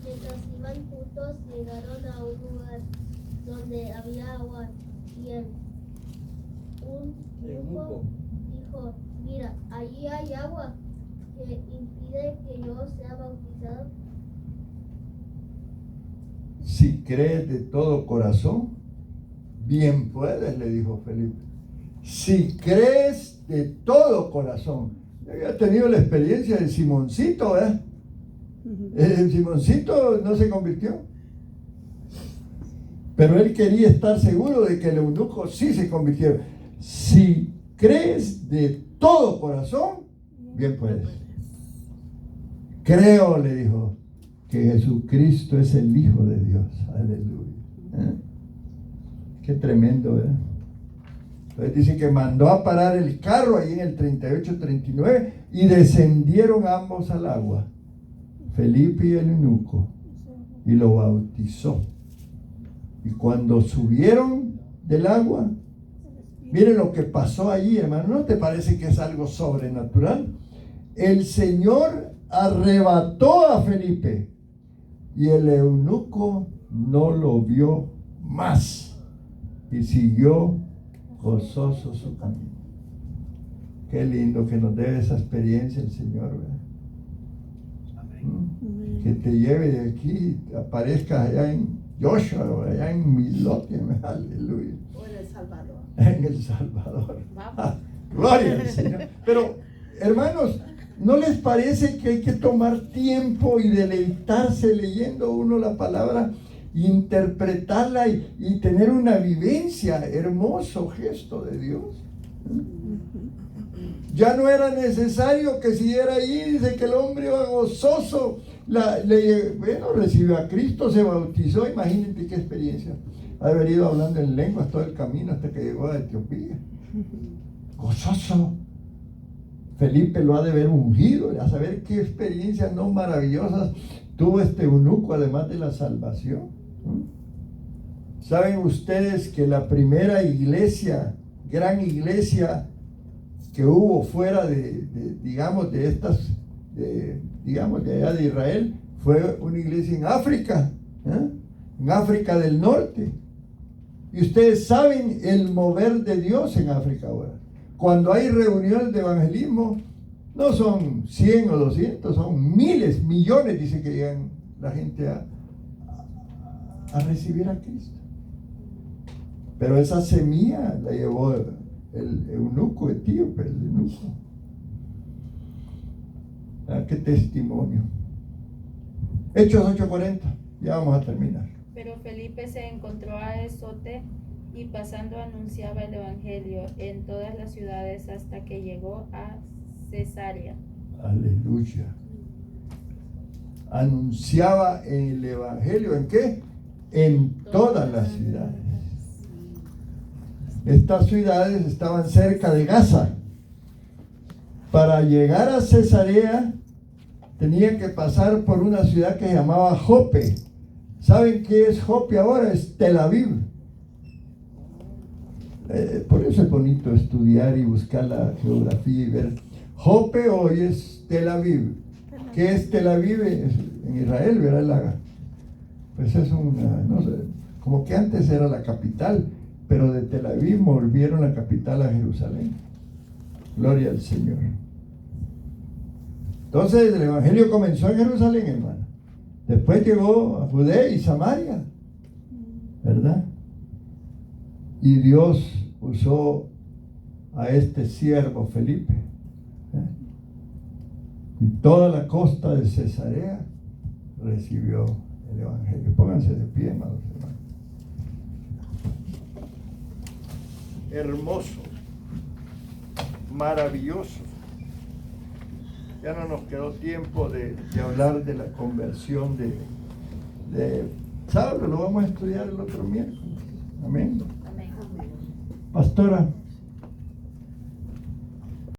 Speaker 4: Mientras iban juntos, llegaron a un lugar donde había agua, y un eunuco dijo, mira, allí hay agua, que impide que yo sea bautizado.
Speaker 1: Si crees de todo corazón, bien puedes, le dijo Felipe. Si crees de todo corazón. Yo había tenido la experiencia de Simoncito, ¿eh? El Simoncito no se convirtió. Pero él quería estar seguro de que el eunuco sí se convirtió. Si crees de todo corazón, bien puedes. Creo, le dijo, que Jesucristo es el Hijo de Dios. Aleluya. Qué tremendo, ¿verdad? Entonces dice que mandó a parar el carro ahí en el 38-39 y descendieron ambos al agua, Felipe y el eunuco, y lo bautizó. Y cuando subieron del agua, miren lo que pasó allí, hermano. ¿No te parece que es algo sobrenatural? El Señor arrebató a Felipe y el eunuco no lo vio más y siguió gozoso su camino. Qué lindo que nos dé esa experiencia el Señor, ¿verdad? Que te lleve de aquí, aparezcas allá en Joshua o allá en Milote, aleluya.
Speaker 5: O en El Salvador.
Speaker 1: En El Salvador. Gloria al Señor. Pero, hermanos, ¿no les parece que hay que tomar tiempo y deleitarse leyendo uno la palabra, interpretarla y tener una vivencia? Hermoso gesto de Dios. Ya no era necesario que siguiera ahí, dice que el hombre iba gozoso, recibió a Cristo, se bautizó. Imagínate qué experiencia. Ha venido hablando en lenguas todo el camino hasta que llegó a Etiopía. Gozoso. Felipe lo ha de ver ungido, a saber qué experiencias no maravillosas tuvo este eunuco, además de la salvación. ¿Saben ustedes que la primera iglesia, gran iglesia que hubo fuera de allá de Israel, fue una iglesia en África, en África del Norte? Y ustedes saben el mover de Dios en África ahora. Cuando hay reuniones de evangelismo, no son 100 o 200, son miles, millones, dice que llegan la gente a recibir a Cristo. Pero esa semilla la llevó el eunuco etíope, el eunuco. ¿Qué testimonio? Hechos 8:40, ya vamos a terminar.
Speaker 2: Pero Felipe se encontró a Azote y pasando anunciaba el evangelio en todas las ciudades hasta que llegó a Cesarea.
Speaker 1: Aleluya. Anunciaba el evangelio, ¿en qué? En todas las ciudades. Estas ciudades estaban cerca de Gaza. Para llegar a Cesarea tenía que pasar por una ciudad que se llamaba Jope. ¿Saben qué es Jope ahora? Es Tel Aviv. Por eso es bonito estudiar y buscar la geografía y ver. Jope hoy es Tel Aviv. ¿Qué es Tel Aviv? En Israel, ¿verdad? Pues es una, no sé, como que antes era la capital, pero de Tel Aviv volvieron la capital a Jerusalén. Gloria al Señor. Entonces el evangelio comenzó en Jerusalén, hermano. Después llegó a Judea y Samaria, ¿verdad? Y Dios usó a este siervo Felipe. Y toda la costa de Cesarea recibió el evangelio. Pónganse de pie, hermanos. Hermoso, maravilloso. Ya no nos quedó tiempo de hablar de la conversión de Saulo. Lo vamos a estudiar el otro miércoles. Amén.
Speaker 2: Amén.
Speaker 1: Pastora.